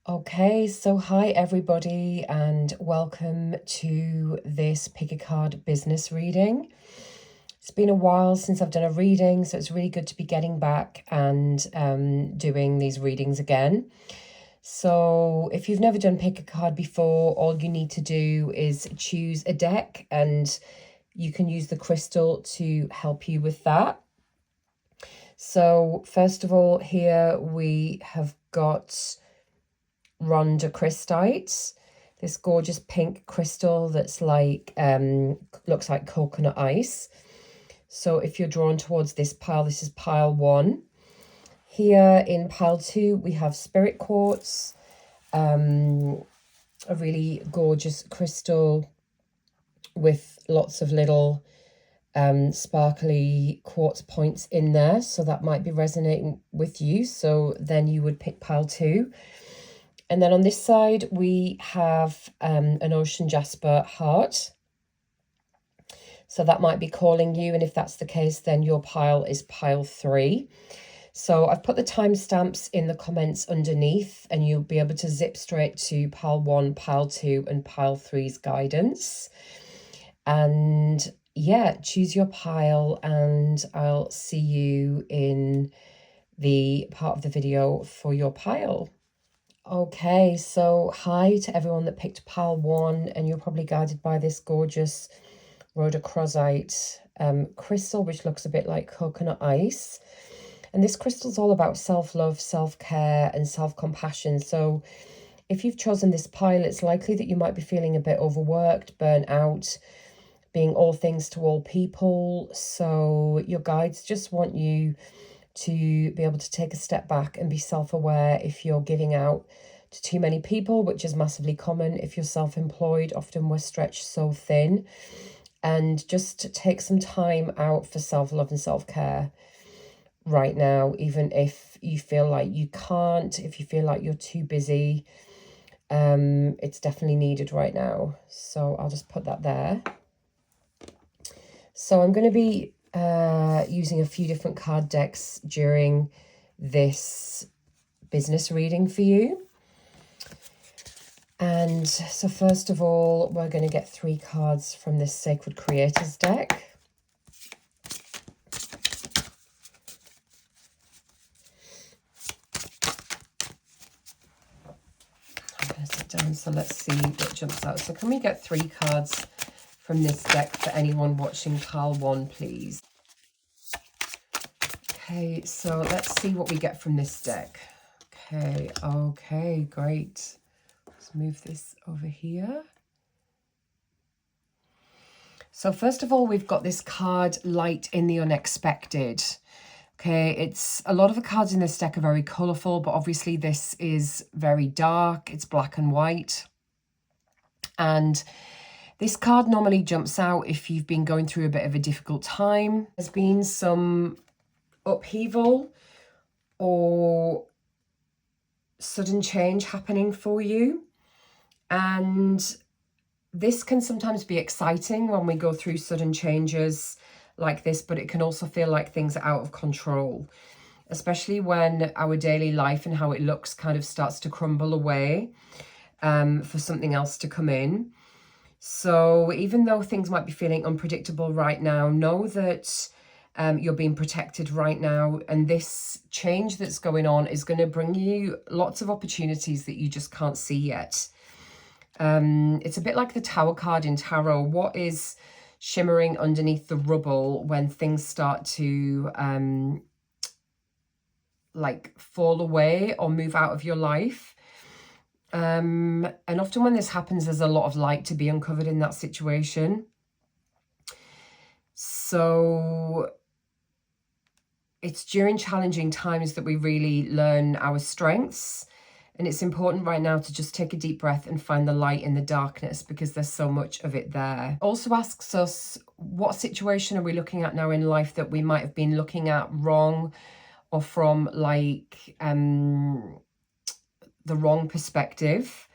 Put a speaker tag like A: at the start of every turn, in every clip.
A: Okay, so hi everybody and welcome to this pick a card business reading. It's been a while since I've done a reading, so it's really good to be getting back and doing these readings again. So if you've never done pick a card before, all you need to do is choose a deck and you can use the crystal to help you with that. So first of all, here we have got Rhodochrosite, this gorgeous pink crystal that's like, looks like coconut ice. So if you're drawn towards this pile, this is pile 1. Here in pile 2, we have spirit quartz, a really gorgeous crystal with lots of little sparkly quartz points in there. So that might be resonating with you. So then you would pick pile 2. And then on this side, we have an ocean jasper heart. So that might be calling you. And if that's the case, then your pile is pile 3. So I've put the timestamps in the comments underneath and you'll be able to zip straight to pile 1, pile 2 and pile 3's guidance. And yeah, choose your pile and I'll see you in the part of the video for your pile. Okay, so hi to everyone that picked pile 1 and you're probably guided by this gorgeous Rhodochrosite crystal, which looks a bit like coconut ice. And this crystal's all about self-love, self-care and self-compassion. So if you've chosen this pile, it's likely that you might be feeling a bit overworked, burnt out, being all things to all people. So your guides just want you to be able to take a step back and be self-aware if you're giving out to too many people, which is massively common if you're self-employed. Often we're stretched so thin, and just take some time out for self-love and self-care right now, even if you feel like you can't, if you feel like you're too busy. It's definitely needed right now. So I'll just put that there. So I'm going to be using a few different card decks during this business reading for you. And so first of all, we're going to get 3 cards from this Sacred Creators deck. I'm going to sit down, so let's see what jumps out. So can we get 3 cards from this deck for anyone watching pile 1, please? Okay, so let's see what we get from this deck. Okay, great. Let's move this over here. So first of all, we've got this card, Light in the Unexpected. Okay, it's a lot of the cards in this deck are very colourful, but obviously this is very dark. It's black and white. And this card normally jumps out if you've been going through a bit of a difficult time. There's been some upheaval or sudden change happening for you. And this can sometimes be exciting when we go through sudden changes like this, but it can also feel like things are out of control, especially when our daily life and how it looks kind of starts to crumble away for something else to come in. So even though things might be feeling unpredictable right now, know that you're being protected right now. And this change that's going on is going to bring you lots of opportunities that you just can't see yet. It's a bit like the Tower card in tarot. What is shimmering underneath the rubble when things start to like fall away or move out of your life? And often when this happens, there's a lot of light to be uncovered in that situation. So it's during challenging times that we really learn our strengths. And it's important right now to just take a deep breath and find the light in the darkness, because there's so much of it there. Also asks us, what situation are we looking at now in life that we might have been looking at wrong, or from like the wrong perspective?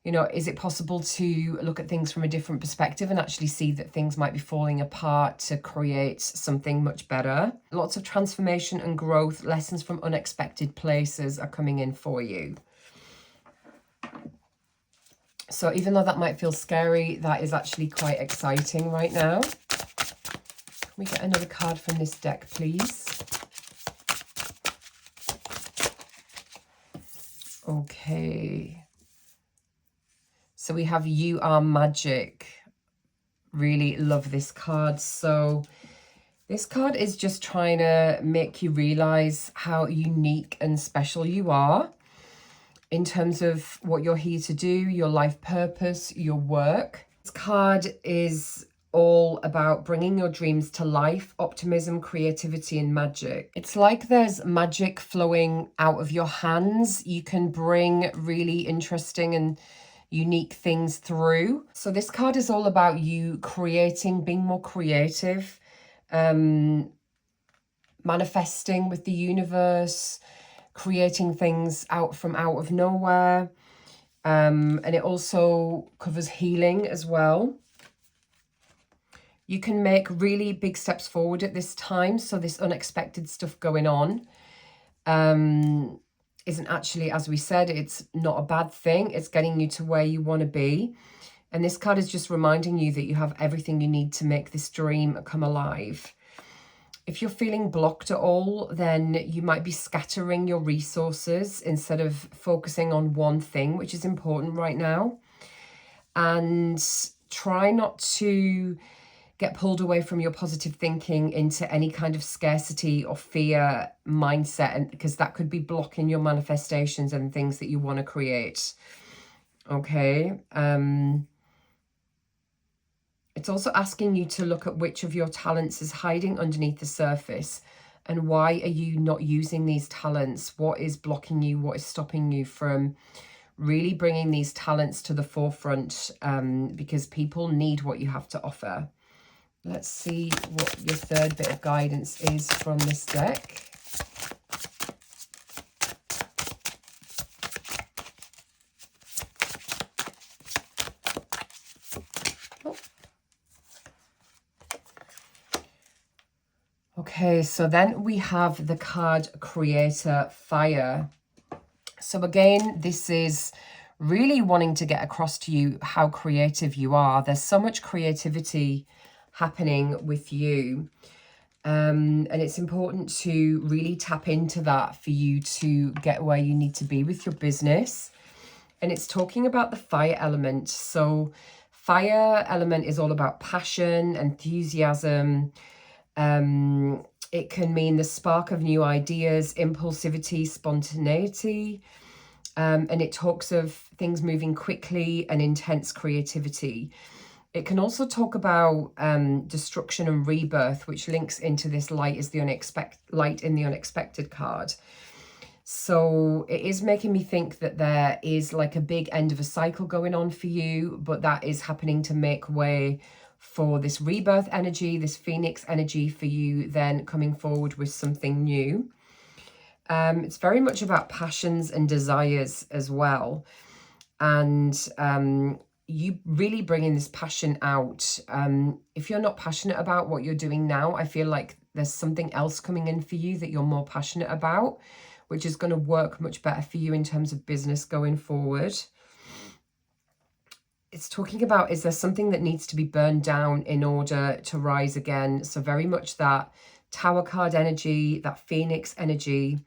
A: You know, is it possible to look at things from a different perspective and actually see that things might be falling apart to create something much better? Lots of transformation and growth, lessons from unexpected places are coming in for you. So even though that might feel scary, that is actually quite exciting right now. Can we get another card from this deck, please? Okay. So we have You Are Magic. Really love this card. So this card is just trying to make you realize how unique and special you are in terms of what you're here to do, your life purpose, your work. This card is all about bringing your dreams to life, optimism, creativity, and magic. It's like there's magic flowing out of your hands. You can bring really interesting and unique things through. So this card is all about you creating, being more creative, manifesting with the universe, creating things out of nowhere. And it also covers healing as well. You can make really big steps forward at this time. So this unexpected stuff going on isn't actually, as we said, it's not a bad thing. It's getting you to where you want to be. And this card is just reminding you that you have everything you need to make this dream come alive. If you're feeling blocked at all, then you might be scattering your resources instead of focusing on one thing, which is important right now. And try not to get pulled away from your positive thinking into any kind of scarcity or fear mindset, and because that could be blocking your manifestations and things that you want to create. Okay. It's also asking you to look at which of your talents is hiding underneath the surface and why are you not using these talents? What is blocking you? What is stopping you from really bringing these talents to the forefront? Because people need what you have to offer. Let's see what your third bit of guidance is from this deck. Okay, so then we have the card Creator Fire. So again, this is really wanting to get across to you how creative you are. There's so much creativity happening with you. And it's important to really tap into that for you to get where you need to be with your business. And it's talking about the fire element. So fire element is all about passion, enthusiasm. It can mean the spark of new ideas, impulsivity, spontaneity. And it talks of things moving quickly and intense creativity. It can also talk about destruction and rebirth, which links into this light in the unexpected card. So it is making me think that there is like a big end of a cycle going on for you, but that is happening to make way for this rebirth energy, this phoenix energy for you then coming forward with something new. It's very much about passions and desires as well. And you really bringing this passion out. If you're not passionate about what you're doing now, I feel like there's something else coming in for you that you're more passionate about, which is going to work much better for you in terms of business going forward. It's talking about, is there something that needs to be burned down in order to rise again? So very much that Tower card energy, that Phoenix energy,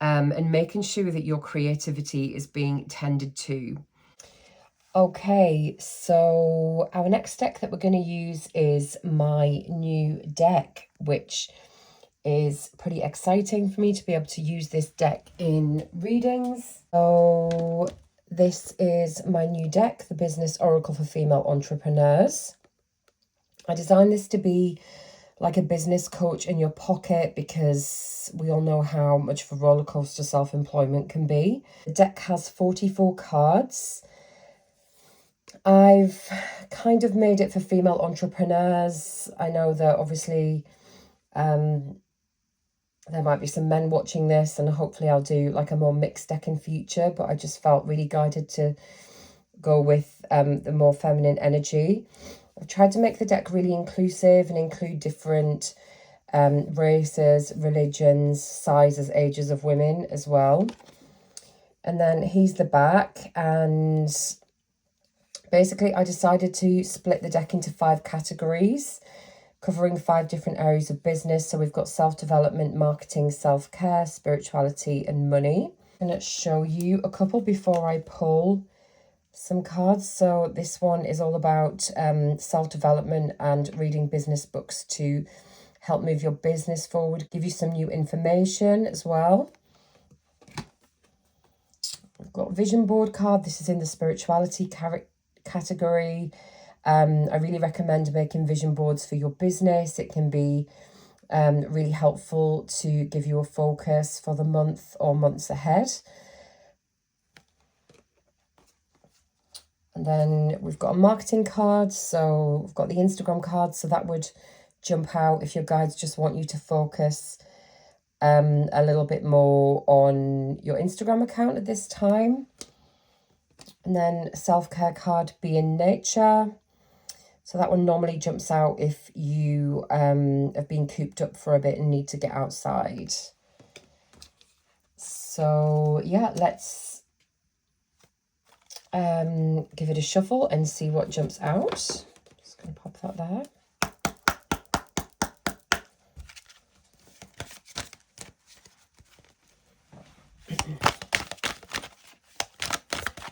A: and making sure that your creativity is being tended to. Okay, so our next deck that we're going to use is my new deck, which is pretty exciting for me to be able to use this deck in readings. So this is my new deck, the Business Oracle for Female Entrepreneurs. I designed this to be like a business coach in your pocket because we all know how much of a roller coaster self-employment can be. The deck has 44 cards. I've kind of made it for female entrepreneurs. I know that obviously there might be some men watching this, and hopefully I'll do like a more mixed deck in future, but I just felt really guided to go with the more feminine energy. I've tried to make the deck really inclusive and include different races, religions, sizes, ages of women as well. And then here's the back, and Basically, I decided to split the deck into 5 categories, covering 5 different areas of business. So we've got self-development, marketing, self-care, spirituality, and money. I'm going to show you a couple before I pull some cards. So this one is all about self-development and reading business books to help move your business forward, give you some new information as well. I've got a vision board card. This is in the spirituality category. I really recommend making vision boards for your business. It can be really helpful to give you a focus for the month or months ahead. And then we've got a marketing card. So we've got the Instagram card. So that would jump out if your guides just want you to focus a little bit more on your Instagram account at this time. And then a self-care card, be in nature. So that one normally jumps out if you have been cooped up for a bit and need to get outside. So yeah, let's give it a shuffle and see what jumps out. Just going to pop that there.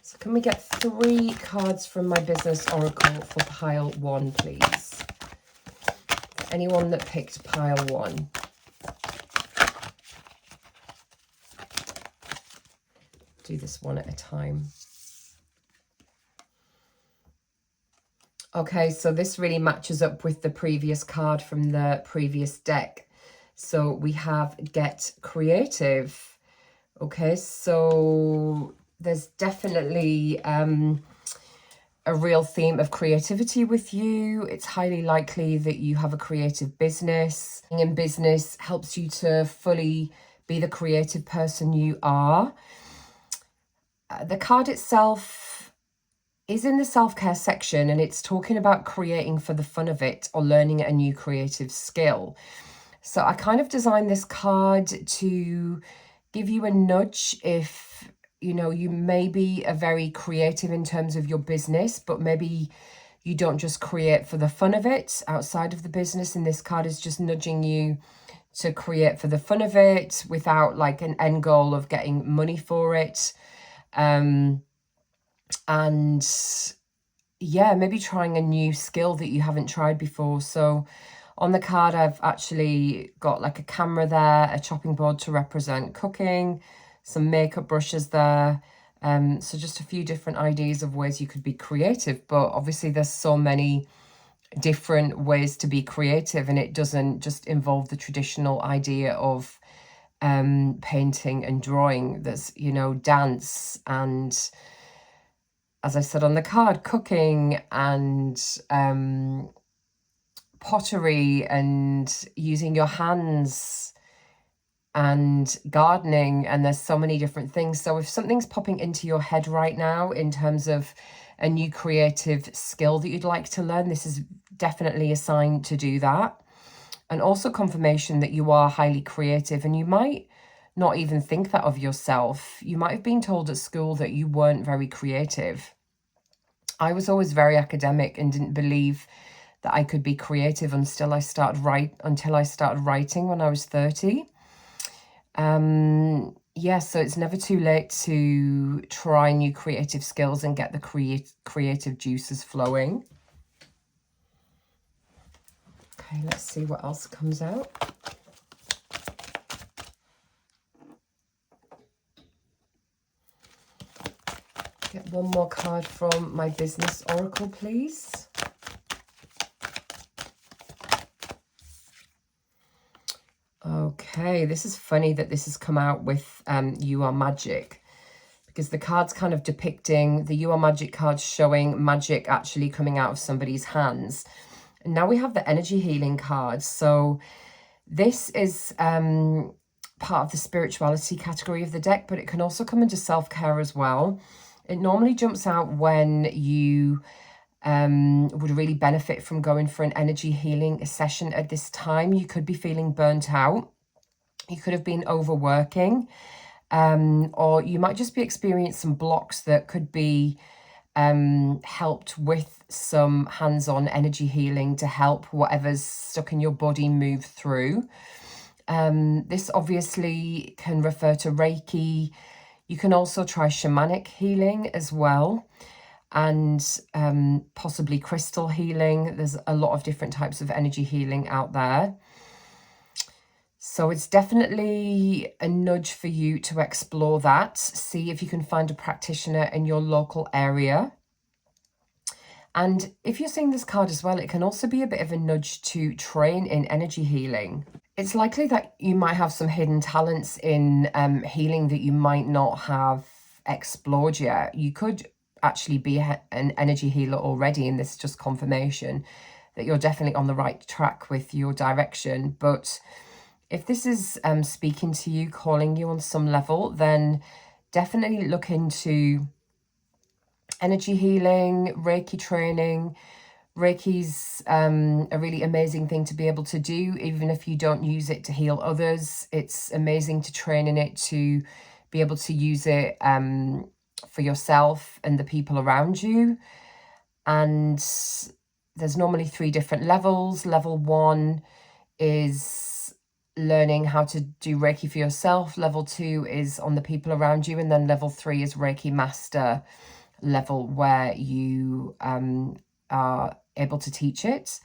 A: So can we get 3 cards from my business oracle for pile 1, please? Anyone that picked pile 1. Do this one at a time. Okay, so this really matches up with the previous card from the previous deck. So we have Get Creative. Okay, so there's definitely a real theme of creativity with you. It's highly likely that you have a creative business. Being in business helps you to fully be the creative person you are. The card itself is in the self-care section, and it's talking about creating for the fun of it or learning a new creative skill. So I kind of designed this card to give you a nudge if, you know, you may be a very creative in terms of your business, but maybe you don't just create for the fun of it outside of the business. And this card is just nudging you to create for the fun of it without like an end goal of getting money for it. And yeah, maybe trying a new skill that you haven't tried before. So on the card, I've actually got like a camera there, a chopping board to represent cooking, some makeup brushes there. So just a few different ideas of ways you could be creative. But obviously there's so many different ways to be creative, and it doesn't just involve the traditional idea of painting and drawing. There's, you know, dance and, as I said on the card, cooking and pottery and using your hands and gardening, and there's so many different things. So if something's popping into your head right now in terms of a new creative skill that you'd like to learn, this is definitely a sign to do that. And also confirmation that you are highly creative, and you might not even think that of yourself. You might have been told at school that you weren't very creative. I was always very academic and didn't believe that I could be creative until I started writing when I was 30. Yeah, so it's never too late to try new creative skills and get the creative juices flowing. Okay, let's see what else comes out. Get one more card from my business oracle, please. Okay, this is funny that this has come out with You Are Magic, because the card's kind of depicting the You Are Magic cards showing magic actually coming out of somebody's hands. And now we have the energy healing card. So this is part of the spirituality category of the deck, but it can also come into self-care as well. It normally jumps out when you would really benefit from going for an energy healing session at this time. You could be feeling burnt out. You could have been overworking, or you might just be experiencing some blocks that could be helped with some hands-on energy healing to help whatever's stuck in your body move through. This obviously can refer to Reiki. You can also try shamanic healing as well, and possibly crystal healing. There's a lot of different types of energy healing out there. So it's definitely a nudge for you to explore that. See if you can find a practitioner in your local area. And if you're seeing this card as well, it can also be a bit of a nudge to train in energy healing. It's likely that you might have some hidden talents in healing that you might not have explored yet. You could actually be an energy healer already, and this is just confirmation that you're definitely on the right track with your direction. But if this is speaking to you, calling you on some level, then definitely look into energy healing, Reiki training. Reiki's a really amazing thing to be able to do, even if you don't use it to heal others. It's amazing to train in it, to be able to use it for yourself and the people around you. And there's normally 3 different levels. Level 1 is learning how to do Reiki for yourself. Level 2 is on the people around you. And then level 3 is Reiki Master level, where you are able to teach it.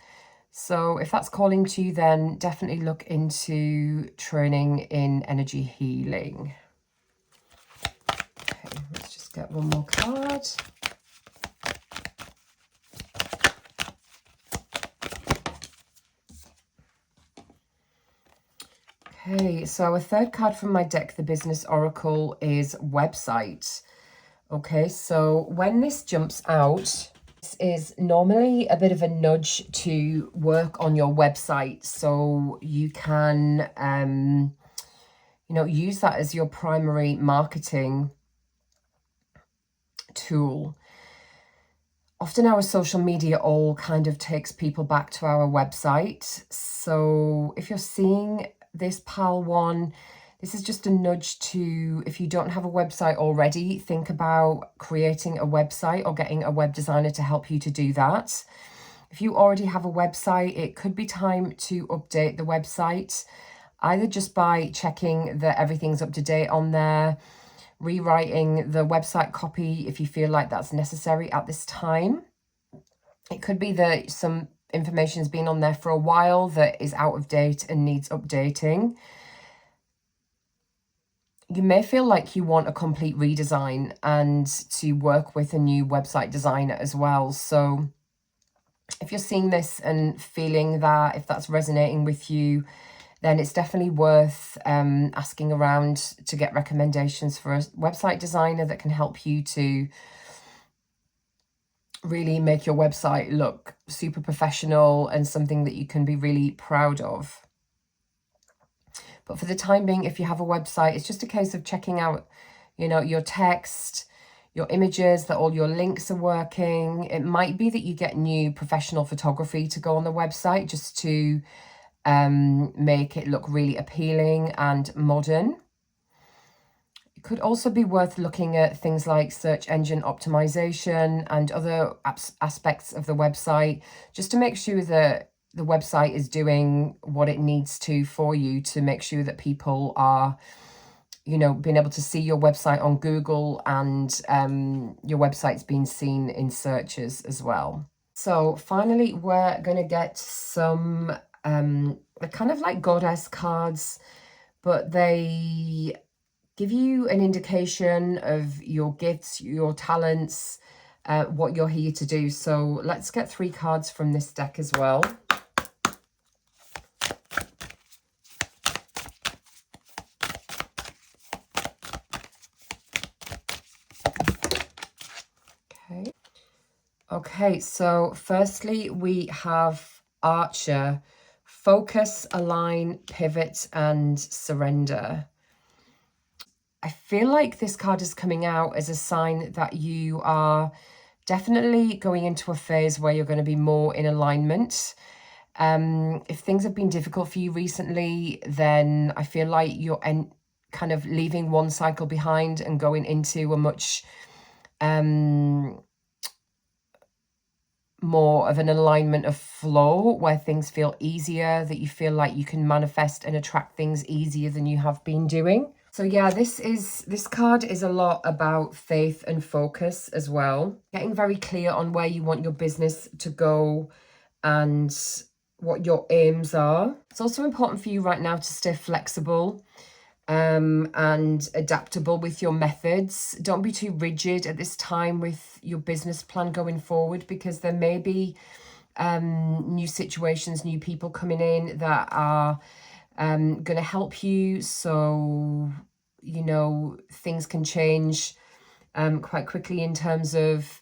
A: So if that's calling to you, then definitely look into training in energy healing. Okay, let's just get one more card. Okay, so our third card from my deck, the Business Oracle, is website. Okay, so when this jumps out, this is normally a bit of a nudge to work on your website, so you can, use that as your primary marketing tool. Often our social media all kind of takes people back to our website. So if you're seeing this pile 1, this is just a nudge to, if you don't have a website already, think about creating a website or getting a web designer to help you to do that. If you already have a website, it could be time to update the website, either just by checking that everything's up to date on there, rewriting the website copy if you feel like that's necessary at this time. It could be that some information's been on there for a while that is out of date and needs updating. You may feel like you want a complete redesign and to work with a new website designer as well. So if you're seeing this and feeling that, if that's resonating with you, then it's definitely worth asking around to get recommendations for a website designer that can help you to really make your website look super professional and something that you can be really proud of. But for the time being, if you have a website, it's just a case of checking out, your text, your images, that all your links are working. It might be that you get new professional photography to go on the website just to make it look really appealing and modern. It could also be worth looking at things like search engine optimization and other aspects of the website, just to make sure that the website is doing what it needs to for you, to make sure that people are, being able to see your website on Google, and your website's being seen in searches as well. So finally, we're going to get some they're kind of like goddess cards, but they give you an indication of your gifts, your talents, what you're here to do. So let's get 3 cards from this deck as well. Okay, so firstly we have Archer. Focus, align, pivot, and surrender. I feel like this card is coming out as a sign that you are definitely going into a phase where you're going to be more in alignment. If things have been difficult for you recently, then I feel like you're kind of leaving one cycle behind and going into a much more of an alignment of flow where things feel easier, that you feel like you can manifest and attract things easier than you have been doing. So yeah, this card is a lot about faith and focus as well. Getting very clear on where you want your business to go and what your aims are. It's also important for you right now to stay flexible and adaptable with your methods. Don't be too rigid at this time with your business plan going forward, because there may be new situations, new people coming in that are going to help you. So, you know, things can change quite quickly in terms of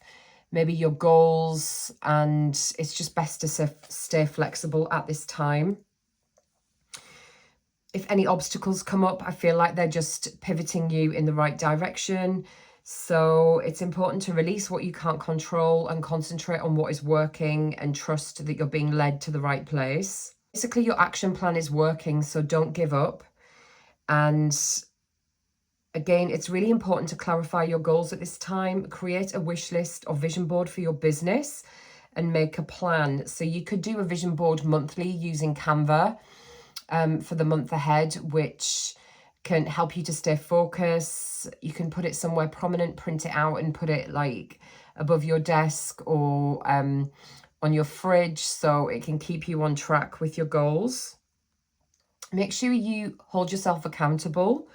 A: maybe your goals, and it's just best to stay flexible at this time. If any obstacles come up, I feel like they're just pivoting you in the right direction. So it's important to release what you can't control and concentrate on what is working and trust that you're being led to the right place. Basically, your action plan is working, so don't give up. And again, it's really important to clarify your goals at this time. Create a wish list or vision board for your business and make a plan. So you could do a vision board monthly using Canva for the month ahead, which can help you to stay focused. You can put it somewhere prominent, print it out and put it like above your desk or on your fridge, so it can keep you on track with your goals. Make sure you hold yourself accountable.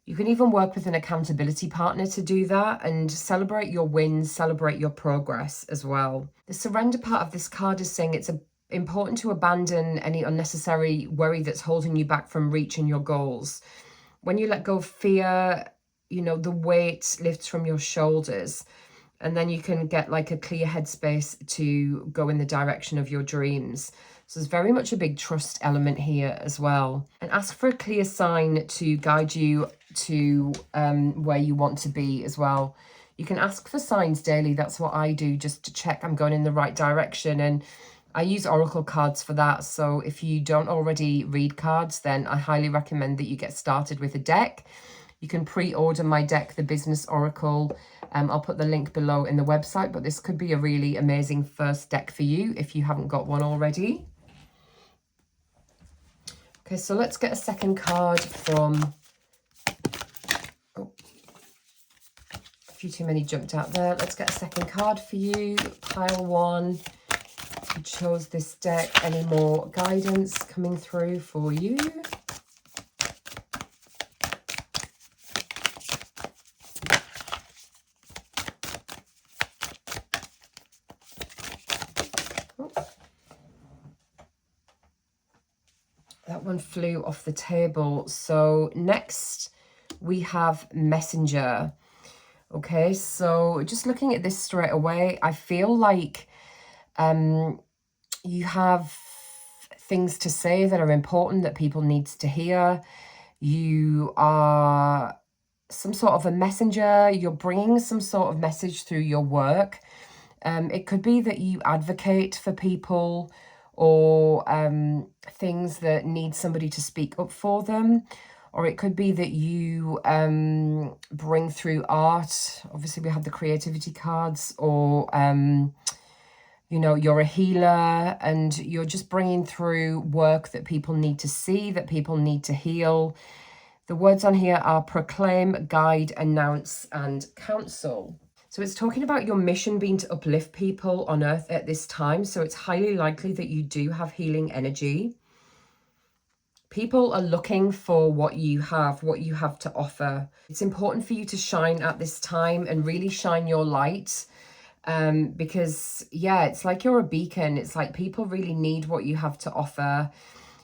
A: You can even work with an accountability partner to do that, and celebrate your wins, celebrate your progress as well. The surrender part of this card is saying it's important to abandon any unnecessary worry that's holding you back from reaching your goals. When you let go of fear, you know, the weight lifts from your shoulders, and then you can get like a clear headspace to go in the direction of your dreams. So there's very much a big trust element here as well. And ask for a clear sign to guide you to where you want to be as well. You can ask for signs daily. That's what I do, just to check I'm going in the right direction. And I use oracle cards for that. So if you don't already read cards, then I highly recommend that you get started with a deck. You can pre-order my deck, the Business Oracle. I'll put the link below in the website, but this could be a really amazing first deck for you if you haven't got one already. Okay, so let's get a second card from... Oh, a few too many jumped out there. Let's get a second card for you. Pile one. If you chose this deck, any more guidance coming through for you? That one flew off the table. So next we have Messenger. Okay, so just looking at this straight away, I feel like you have things to say that are important, that people need to hear. You are some sort of a messenger. You're bringing some sort of message through your work. It could be that you advocate for people, or things that need somebody to speak up for them. Or it could be that you bring through art. Obviously, we have the creativity cards. Or, you know, you're a healer and you're just bringing through work that people need to see, that people need to heal. The words on here are proclaim, guide, announce, and counsel. So it's talking about your mission being to uplift people on earth at this time. So it's highly likely that you do have healing energy. People are looking for what you have to offer. It's important for you to shine at this time and really shine your light. Because, yeah, it's like you're a beacon. It's like people really need what you have to offer.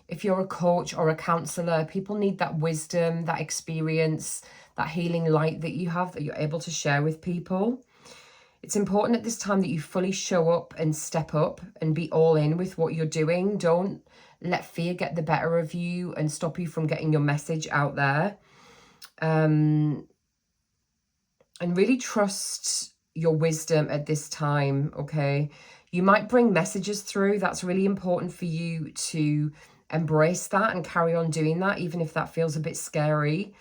A: If you're a coach or a counselor, people need that wisdom, that experience, that healing light that you have, that you're able to share with people. It's important at this time that you fully show up and step up and be all in with what you're doing. Don't let fear get the better of you and stop you from getting your message out there. And really trust your wisdom at this time, okay? You might bring messages through. That's really important for you to embrace that and carry on doing that, even if that feels a bit scary.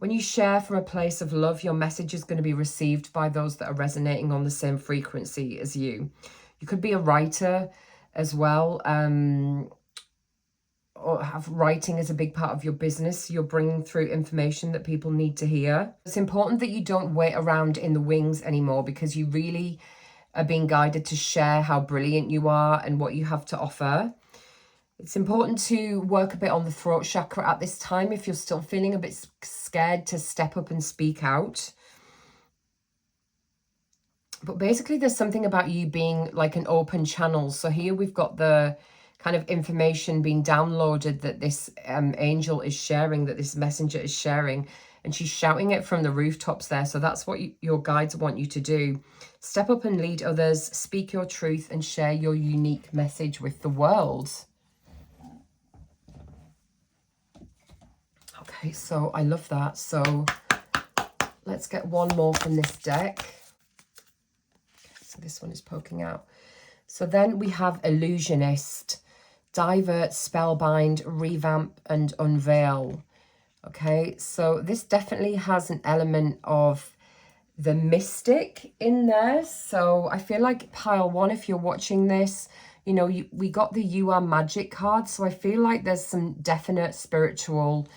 A: When you share from a place of love, your message is going to be received by those that are resonating on the same frequency as you. You could be a writer as well, or have writing as a big part of your business. You're bringing through information that people need to hear. It's important that you don't wait around in the wings anymore, because you really are being guided to share how brilliant you are and what you have to offer. It's important to work a bit on the throat chakra at this time if you're still feeling a bit scared to step up and speak out. But basically, there's something about you being like an open channel. So here we've got the kind of information being downloaded that this angel is sharing, that this messenger is sharing, and she's shouting it from the rooftops there. So that's what your guides want you to do. Step up and lead others, speak your truth, and share your unique message with the world. Okay, so I love that. So let's get one more from this deck. So this one is poking out. So then we have Illusionist, Divert, Spellbind, Revamp, and Unveil. Okay, so this definitely has an element of the mystic in there. So I feel like pile one, if you're watching this, you know, we got the You Are Magic card. So I feel like there's some definite spiritual,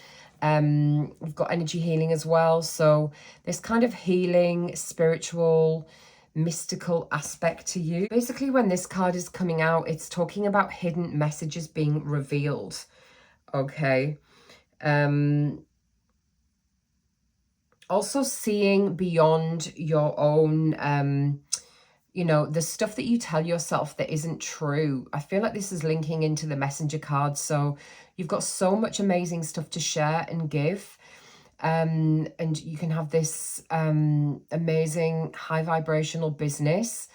A: we've got energy healing as well. So this kind of healing, spiritual, mystical aspect to you. Basically, when this card is coming out, it's talking about hidden messages being revealed. Okay. Also seeing beyond your own, you know, the stuff that you tell yourself that isn't true. I feel like this is linking into the messenger card. So you've got so much amazing stuff to share and give. And you can have this amazing high vibrational business.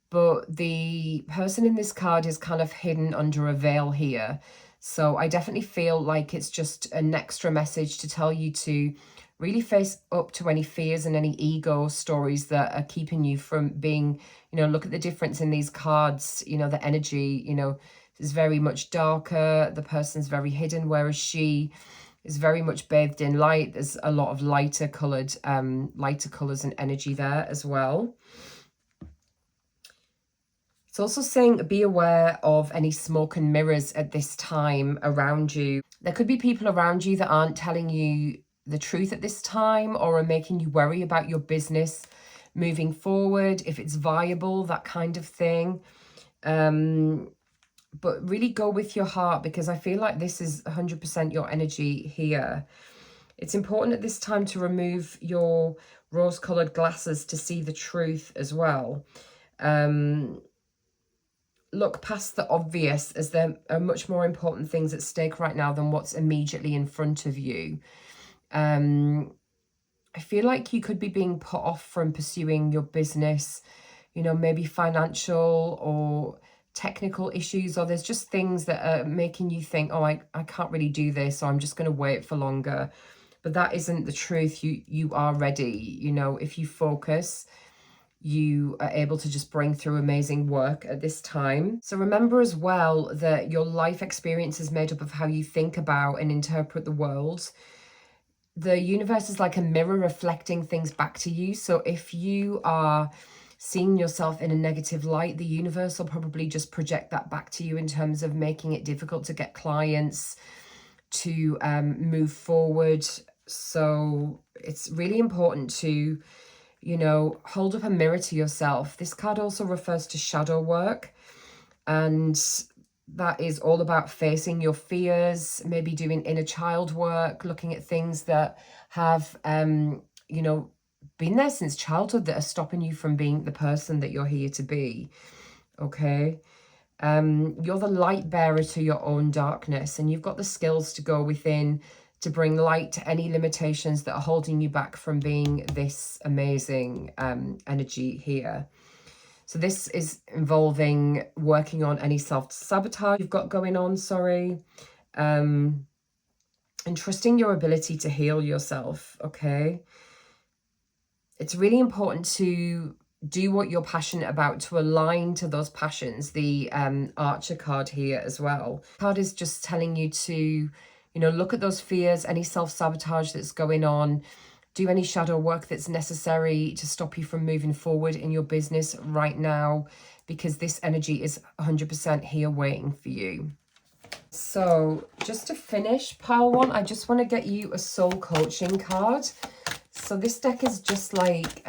A: But the person in this card is kind of hidden under a veil here. So I definitely feel like it's just an extra message to tell you to really face up to any fears and any ego stories that are keeping you from being, you know, look at the difference in these cards, you know, the energy, you know, is very much darker. The person's very hidden, whereas she is very much bathed in light. There's a lot of lighter colors and energy there as well. It's also saying be aware of any smoke and mirrors at this time around you. There could be people around you that aren't telling you the truth at this time, or are making you worry about your business moving forward, if it's viable, that kind of thing. But really go with your heart, because I feel like this is 100% your energy here. It's important at this time to remove your rose-colored glasses to see the truth as well. Look past the obvious, as there are much more important things at stake right now than what's immediately in front of you. I feel like you could be being put off from pursuing your business, you know, maybe financial or technical issues, or there's just things that are making you think, oh, I can't really do this, so I'm just going to wait for longer. But that isn't the truth. You are ready. You know, if you focus, you are able to just bring through amazing work at this time. So remember as well that your life experience is made up of how you think about and interpret the world. The universe is like a mirror reflecting things back to you. So if you are seeing yourself in a negative light, the universe will probably just project that back to you in terms of making it difficult to get clients, to move forward. So it's really important to, you know, hold up a mirror to yourself. This card also refers to shadow work, and that is all about facing your fears, maybe doing inner child work, looking at things that have, you know, been there since childhood that are stopping you from being the person that you're here to be. Okay. You're the light bearer to your own darkness, and you've got the skills to go within to bring light to any limitations that are holding you back from being this amazing energy here. So this is involving working on any self-sabotage you've got going on, and trusting your ability to heal yourself, okay? It's really important to do what you're passionate about, to align to those passions. The Archer card here as well. The card is just telling you to, you You know, look at those fears, any self-sabotage that's going on. Do any shadow work that's necessary to stop you from moving forward in your business right now, because this energy is 100% here waiting for you. So just to finish, pile one, I just want to get you a soul coaching card. So this deck is just like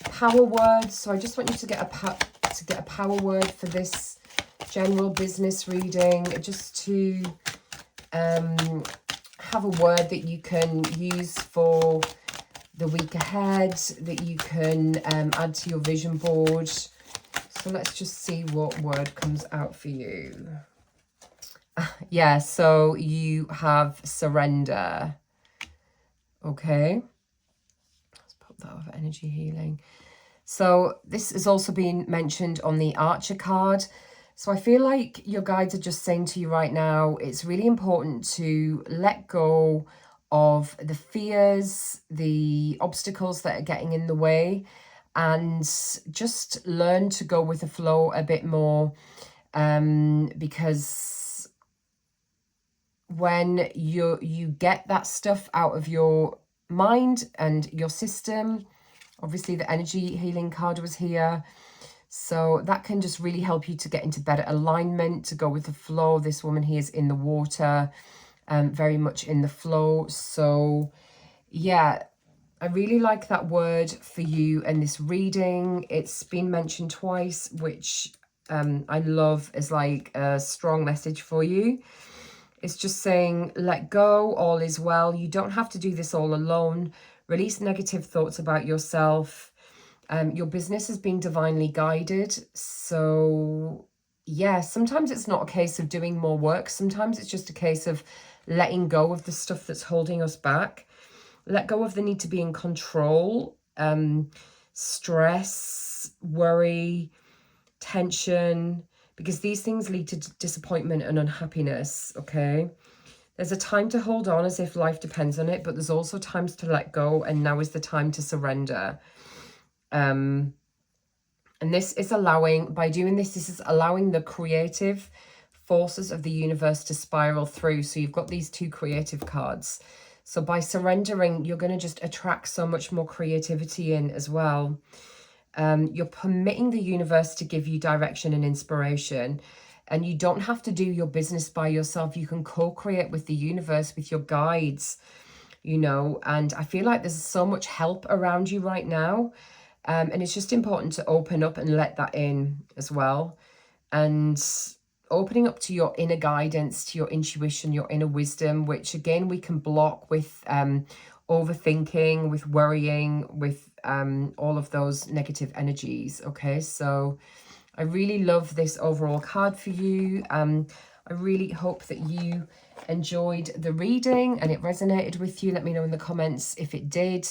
A: power words. So I just want you to get a power word for this general business reading, just to have a word that you can use for the week ahead, that you can add to your vision board. So let's just see what word comes out for you. Yeah, so you have surrender. Okay. Let's pop that over energy healing. So this has also been mentioned on the Archer card. So I feel like your guides are just saying to you right now, it's really important to let go of the fears, the obstacles that are getting in the way, and just learn to go with the flow a bit more, because when you get that stuff out of your mind and your system, obviously the energy healing card was here, so that can just really help you to get into better alignment, to go with the flow. This woman here is in the water, very much in the flow. So yeah, I really like that word for you and this reading. It's been mentioned twice, which I love as like a strong message for you. It's just saying, let go, all is well. You don't have to do this all alone. Release negative thoughts about yourself. Your business has been divinely guided. So yeah, sometimes it's not a case of doing more work. Sometimes it's just a case of letting go of the stuff that's holding us back. Let go of the need to be in control, stress, worry, tension, because these things lead to disappointment and unhappiness, okay? There's a time to hold on as if life depends on it, but there's also times to let go, and now is the time to surrender. And this is allowing, by doing this, this is allowing the creative forces of the universe to spiral through. So you've got these two creative cards. So by surrendering, you're going to just attract so much more creativity in as well. You're permitting the universe to give you direction and inspiration. And you don't have to do your business by yourself. You can co-create with the universe, with your guides, you know. And I feel like there's so much help around you right now. And it's just important to open up and let that in as well. And opening up to your inner guidance, to your intuition, your inner wisdom, which again, we can block with overthinking, with worrying, with all of those negative energies. Okay, so I really love this overall card for you. I really hope that you enjoyed the reading and it resonated with you. Let me know in the comments if it did.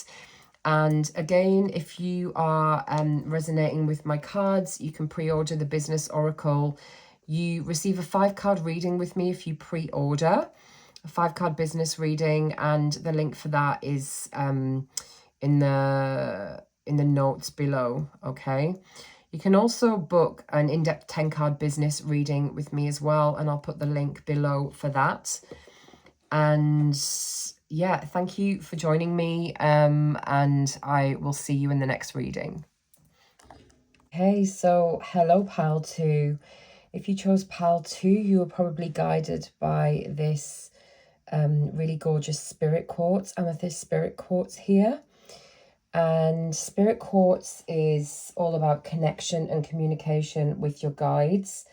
A: And again, if you are resonating with my cards, you can pre-order the Business Oracle. You receive a 5-card reading with me if you pre-order a 5-card business reading, and the link for that is in the notes below. Okay, you can also book an in-depth 10-card business reading with me as well, and I'll put the link below for that. And yeah, thank you for joining me, and I will see you in the next reading. Okay, so hello, pile 2. If you chose pile 2, you were probably guided by this really gorgeous spirit quartz, amethyst spirit quartz here. And spirit quartz is all about connection and communication with your guides.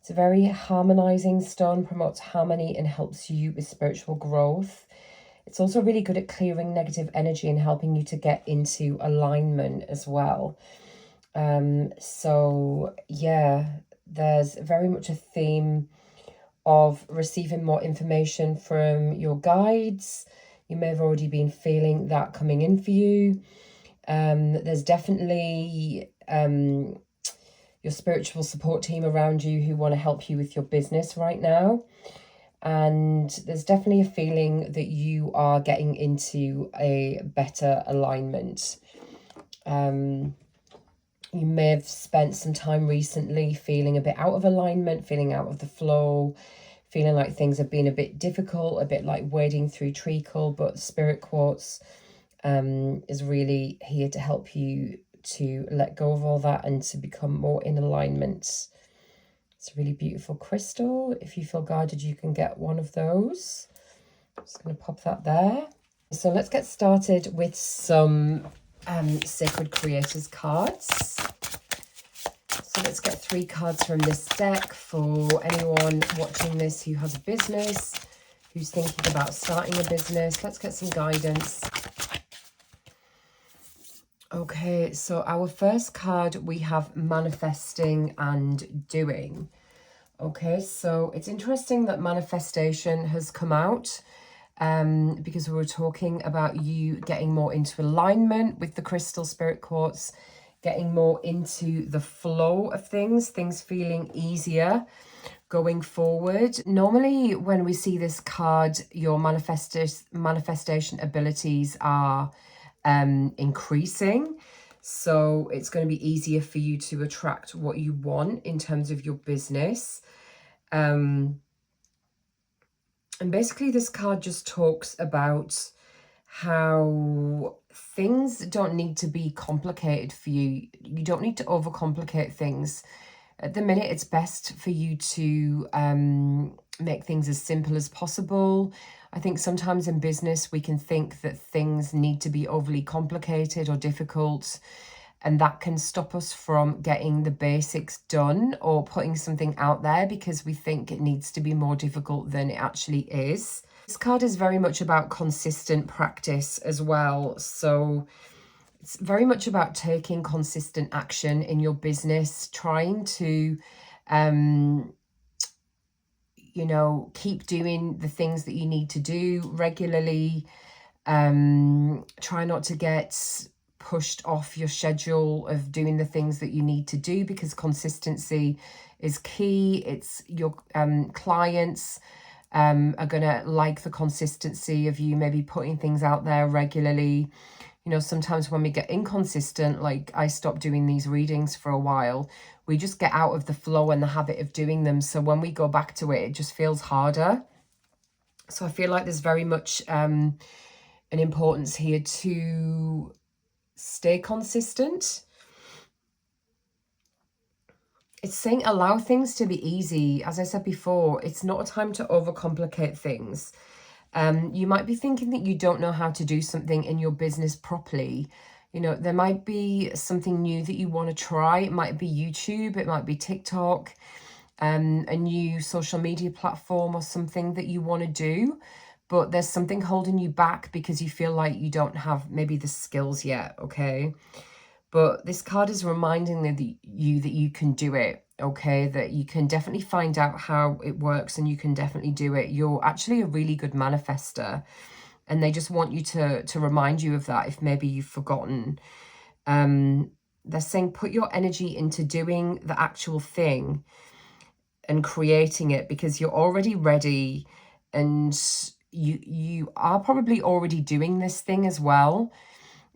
A: It's a very harmonizing stone, promotes harmony and helps you with spiritual growth. It's also really good at clearing negative energy and helping you to get into alignment as well. So yeah, there's very much a theme of receiving more information from your guides. You may have already been feeling that coming in for you. There's definitely your spiritual support team around you who want to help you with your business right now. And there's definitely a feeling that you are getting into a better alignment. You may have spent some time recently feeling a bit out of alignment, feeling out of the flow, feeling like things have been a bit difficult, a bit like wading through treacle, but Spirit Quartz is really here to help you to let go of all that and to become more in alignment. It's a really beautiful crystal. If you feel guided, you can get one of those. I'm just going to pop that there. So let's get started with some Sacred Creators cards. So let's get 3 cards from this deck for anyone watching this who has a business, who's thinking about starting a business. Let's get some guidance. Okay, so our first card, we have manifesting and doing. Okay, so it's interesting that manifestation has come out because we were talking about you getting more into alignment with the crystal Spirit Quartz, getting more into the flow of things feeling easier going forward. Normally, when we see this card, your manifestation abilities are increasing. So it's going to be easier for you to attract what you want in terms of your business. And basically this card just talks about how things don't need to be complicated for you. You don't need to overcomplicate things. At the minute, it's best for you to make things as simple as possible. I think sometimes in business, we can think that things need to be overly complicated or difficult, and that can stop us from getting the basics done or putting something out there because we think it needs to be more difficult than it actually is. This card is very much about consistent practice as well. So it's very much about taking consistent action in your business, trying to, you know, keep doing the things that you need to do regularly. Try not to get pushed off your schedule of doing the things that you need to do, because consistency is key. It's your clients are gonna like the consistency of you maybe putting things out there regularly. You know, sometimes when we get inconsistent, like I stopped doing these readings for a while, we just get out of the flow and the habit of doing them. So when we go back to it, it just feels harder. So I feel like there's very much an importance here to stay consistent. It's saying allow things to be easy. As I said before, it's not a time to overcomplicate things. You might be thinking that you don't know how to do something in your business properly. You know, there might be something new that you want to try. It might be YouTube, it might be TikTok, a new social media platform or something that you want to do, but there's something holding you back because you feel like you don't have maybe the skills yet, okay? But this card is reminding you that you can do it, okay? That you can definitely find out how it works and you can definitely do it. You're actually a really good manifester, and they just want you to remind you of that if maybe you've forgotten. They're saying put your energy into doing the actual thing and creating it, because you're already ready and you are probably already doing this thing as well.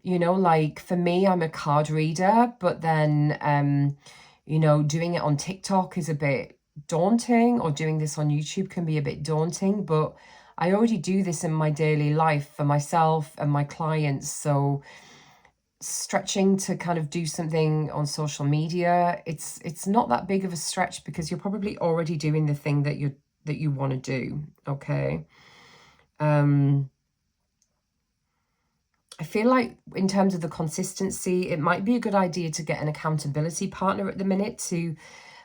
A: You know, like for me, I'm a card reader, but then, you know, doing it on TikTok is a bit daunting, or doing this on YouTube can be a bit daunting, but I already do this in my daily life for myself and my clients. So stretching to kind of do something on social media, it's not that big of a stretch because you're probably already doing the thing that you want to do, okay? I feel like in terms of the consistency, it might be a good idea to get an accountability partner at the minute, to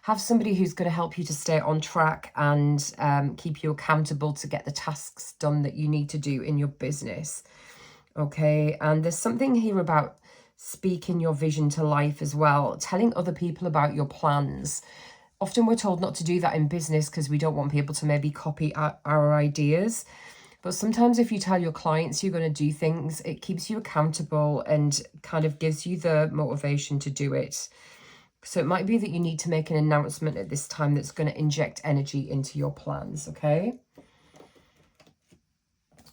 A: have somebody who's going to help you to stay on track and keep you accountable to get the tasks done that you need to do in your business. Okay, and there's something here about speaking your vision to life as well, telling other people about your plans. Often we're told not to do that in business because we don't want people to maybe copy our ideas. But sometimes if you tell your clients you're going to do things, it keeps you accountable and kind of gives you the motivation to do it. So it might be that you need to make an announcement at this time that's going to inject energy into your plans, okay?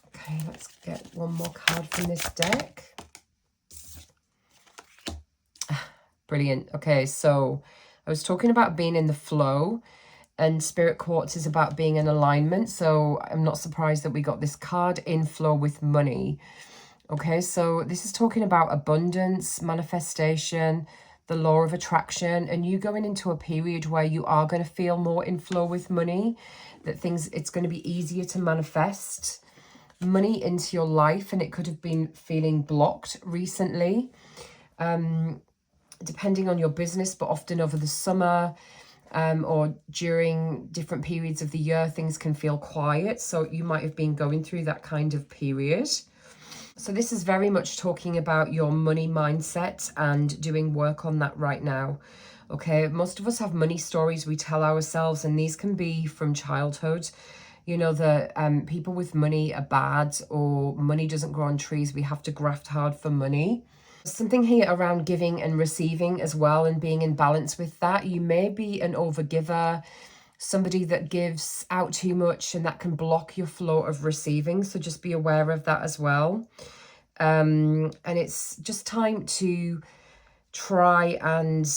A: Okay, let's get one more card from this deck. Brilliant. Okay, so I was talking about being in the flow. And Spirit Quartz is about being in alignment. So I'm not surprised that we got this card, inflow with money. Okay, so this is talking about abundance, manifestation, the law of attraction, and you going into a period where you are going to feel more inflow with money, that it's going to be easier to manifest money into your life, and it could have been feeling blocked recently, depending on your business, but often over the summer, or during different periods of the year, things can feel quiet. So you might have been going through that kind of period. So this is very much talking about your money mindset and doing work on that right now. Okay, most of us have money stories we tell ourselves, and these can be from childhood. You know, the people with money are bad, or money doesn't grow on trees. We have to graft hard for money. Something here around giving and receiving as well, and being in balance with that. You may be an overgiver, somebody that gives out too much, and that can block your flow of receiving. So just be aware of that as well. And it's just time to try and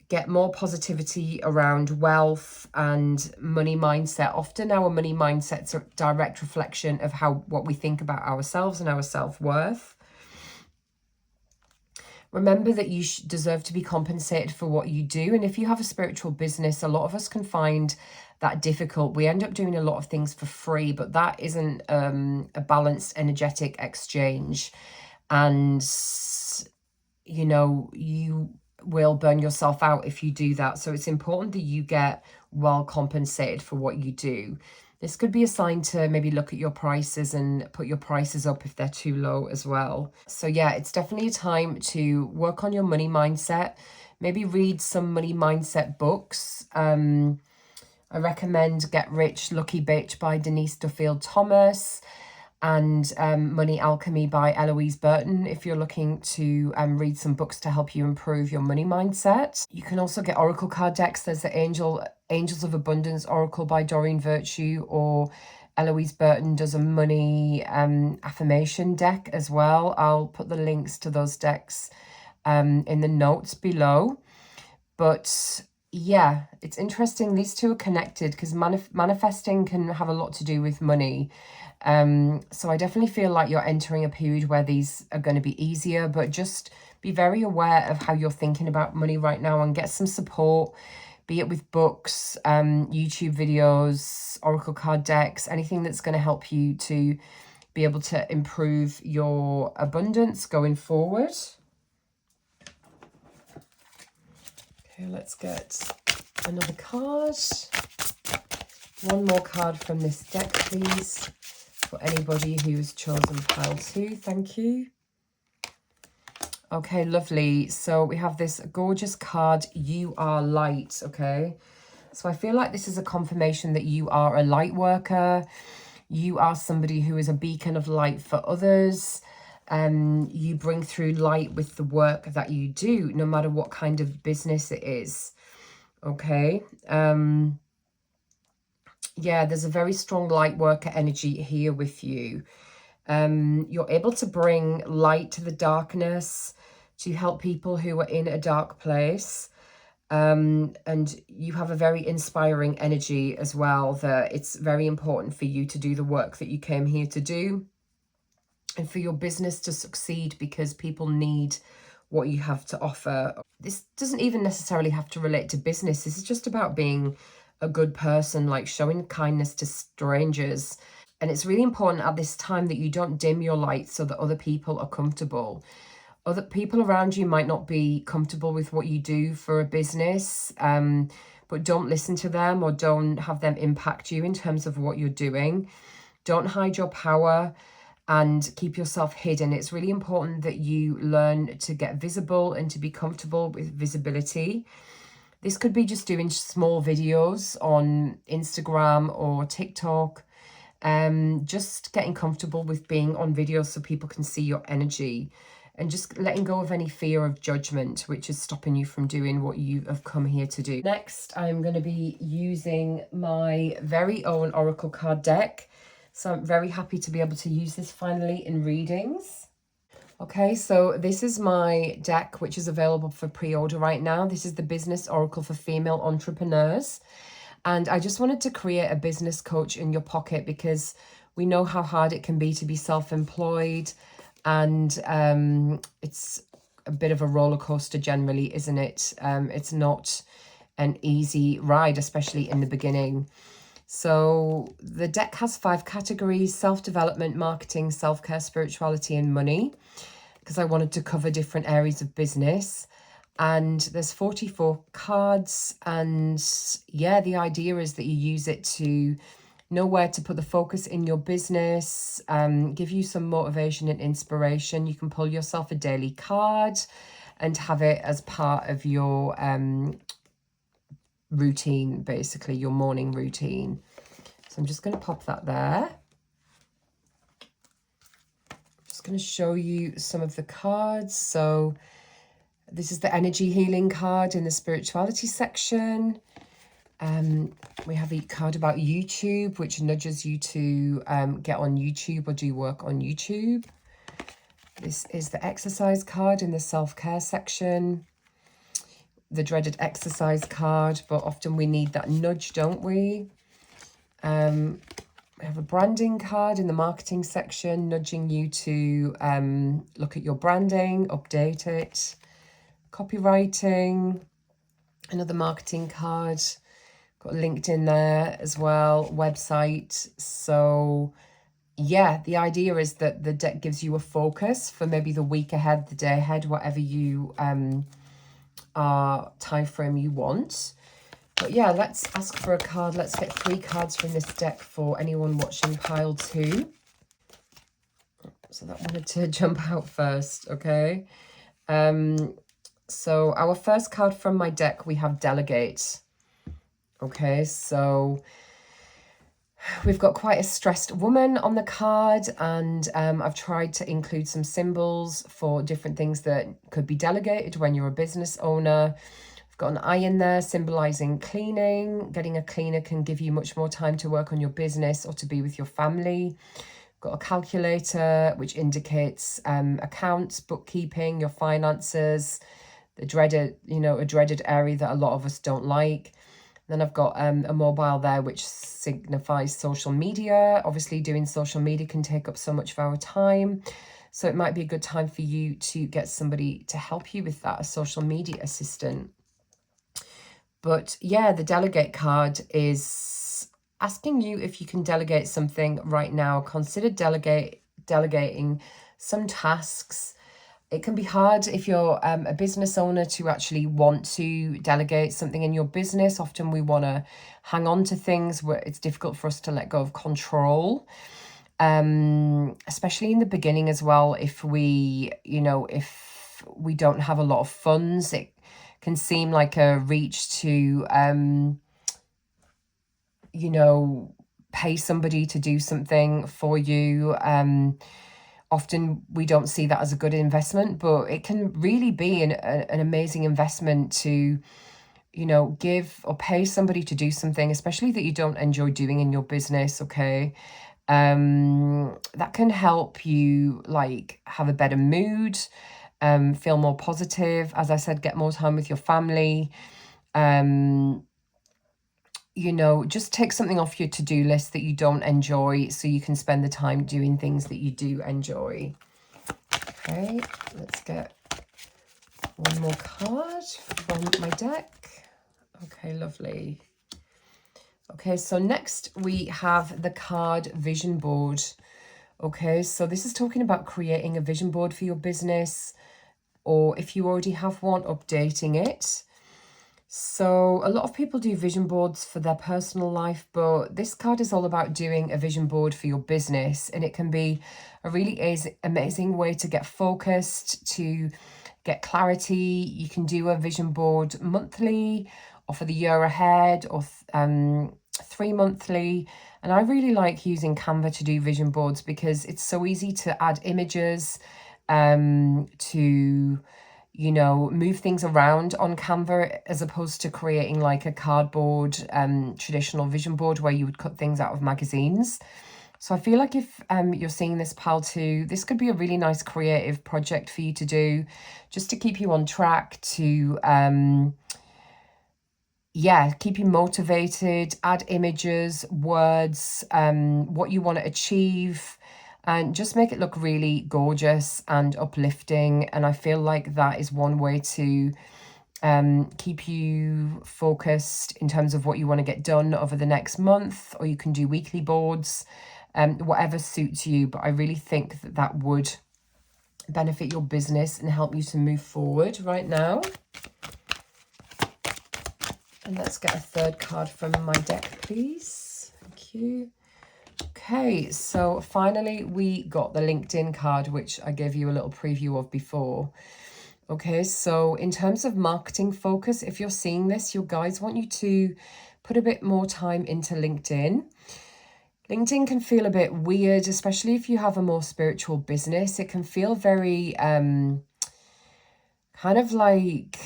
A: get more positivity around wealth and money mindset. Often our money mindset's a direct reflection of what we think about ourselves and our self-worth. Remember that you deserve to be compensated for what you do. And if you have a spiritual business, a lot of us can find that difficult. We end up doing a lot of things for free, but that isn't a balanced, energetic exchange. And, you know, you will burn yourself out if you do that. So it's important that you get well compensated for what you do. This could be a sign to maybe look at your prices and put your prices up if they're too low as well. So yeah, it's definitely a time to work on your money mindset. Maybe read some money mindset books. I recommend Get Rich, Lucky Bitch by Denise Thomas, and Money Alchemy by Eloise Burton if you're looking to read some books to help you improve your money mindset. You can also get oracle card decks. There's the Angels of Abundance Oracle by Doreen Virtue, or Eloise Burton does a money affirmation deck as well. I'll put the links to those decks in the notes below. But yeah, it's interesting. These two are connected because manifesting can have a lot to do with money. So I definitely feel like you're entering a period where these are going to be easier, but just be very aware of how you're thinking about money right now and get some support, be it with books, YouTube videos, oracle card decks, anything that's going to help you to be able to improve your abundance going forward. Okay, let's get another card. One more card from this deck, please, for anybody who's chosen pile 2. Thank you. Okay, lovely. So we have this gorgeous card, You Are Light, okay? So I feel like this is a confirmation that you are a light worker. You are somebody who is a beacon of light for others. You bring through light with the work that you do, no matter what kind of business it is, okay? Yeah, there's a very strong light worker energy here with you. You're able to bring light to the darkness, to help people who are in a dark place. And you have a very inspiring energy as well, that it's very important for you to do the work that you came here to do, and for your business to succeed, because people need what you have to offer. This doesn't even necessarily have to relate to business. This is just about being a good person, like showing kindness to strangers. And it's really important at this time that you don't dim your light so that other people are comfortable. Other people around you might not be comfortable with what you do for a business, but don't listen to them, or don't have them impact you in terms of what you're doing. Don't hide your power and keep yourself hidden. It's really important that you learn to get visible and to be comfortable with visibility. This could be just doing small videos on Instagram or TikTok. Just getting comfortable with being on video so people can see your energy, and just letting go of any fear of judgment, which is stopping you from doing what you have come here to do. Next, I'm going to be using my very own oracle card deck. So I'm very happy to be able to use this finally in readings. Okay, so this is my deck, which is available for pre-order right now. This is the Business Oracle for Female Entrepreneurs. And I just wanted to create a business coach in your pocket, because we know how hard it can be to be self-employed, and it's a bit of a roller coaster generally, isn't it? It's not an easy ride, especially in the beginning. So the deck has 5 categories: self-development, marketing, self-care, spirituality, and money, because I wanted to cover different areas of business. And there's 44 cards, and yeah, the idea is that you use it to know where to put the focus in your business, give you some motivation and inspiration. You can pull yourself a daily card and have it as part of your routine, basically your morning routine. So I'm just going to pop that there. Just going to show you some of the cards. So this is the energy healing card in the spirituality section. We have a card about YouTube, which nudges you to get on YouTube or do work on YouTube. This is the exercise card in the self-care section. The dreaded exercise card, but often we need that nudge, don't we? We have a branding card in the marketing section, nudging you to look at your branding, update it. Copywriting, another marketing card, got LinkedIn there as well, website. So yeah, the idea is that the deck gives you a focus for maybe the week ahead, the day ahead, whatever you time frame you want. But yeah, let's ask for a card. Let's get 3 cards from this deck for anyone watching pile 2. So that wanted to jump out first, okay? So our first card from my deck, we have Delegate. Okay, so we've got quite a stressed woman on the card, and I've tried to include some symbols for different things that could be delegated when you're a business owner. I've got an eye in there symbolizing cleaning. Getting a cleaner can give you much more time to work on your business or to be with your family. Got a calculator, which indicates accounts, bookkeeping, your finances, the dreaded, a dreaded area that a lot of us don't like. Then I've got a mobile there, which signifies social media. Obviously, doing social media can take up so much of our time. So it might be a good time for you to get somebody to help you with that, a social media assistant. But yeah, the delegate card is asking you if you can delegate something right now. Consider delegating some tasks. It can be hard if you're a business owner to actually want to delegate something in your business. Often we want to hang on to things where it's difficult for us to let go of control, especially in the beginning as well. If we don't have a lot of funds, it can seem like a reach to, pay somebody to do something for you. Often we don't see that as a good investment, but it can really be an amazing investment to, give or pay somebody to do something, especially that you don't enjoy doing in your business, okay? That can help you have a better mood, feel more positive. As I said, get more time with your family. Just take something off your to-do list that you don't enjoy so you can spend the time doing things that you do enjoy. Okay, let's get one more card from my deck. Okay, lovely. Okay, so next we have the card Vision Board. Okay, so this is talking about creating a vision board for your business, or if you already have one, updating it. So a lot of people do vision boards for their personal life, but this card is all about doing a vision board for your business, and it can be a really amazing way to get focused, to get clarity. You can do a vision board monthly or for the year ahead, or 3 monthly. And I really like using Canva to do vision boards because it's so easy to add images, to move things around on Canva, as opposed to creating like a cardboard traditional vision board where you would cut things out of magazines. So I feel like if you're seeing this pile 2, this could be a really nice creative project for you to do, just to keep you on track, to yeah, keep you motivated, add images, words, what you want to achieve, and just make it look really gorgeous and uplifting. And I feel like that is one way to keep you focused in terms of what you want to get done over the next month, or you can do weekly boards, whatever suits you. But I really think that that would benefit your business and help you to move forward right now. And let's get a third card from my deck, please. Thank you. Okay, so finally we got the LinkedIn card, which I gave you a little preview of before. Okay, so in terms of marketing focus, if you're seeing this, your guides want you to put a bit more time into LinkedIn. LinkedIn can feel a bit weird, especially if you have a more spiritual business. It can feel very kind of like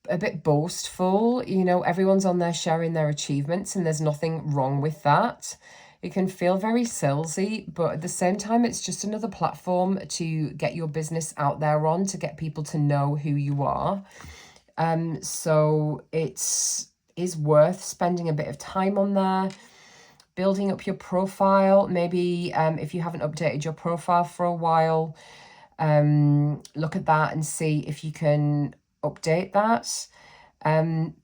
A: a bit boastful. You know, everyone's on there sharing their achievements, and there's nothing wrong with that. It can feel very salesy, but at the same time, it's just another platform to get your business out there on, to get people to know who you are. So it is worth spending a bit of time on there, building up your profile. Maybe if you haven't updated your profile for a while, look at that and see if you can update that.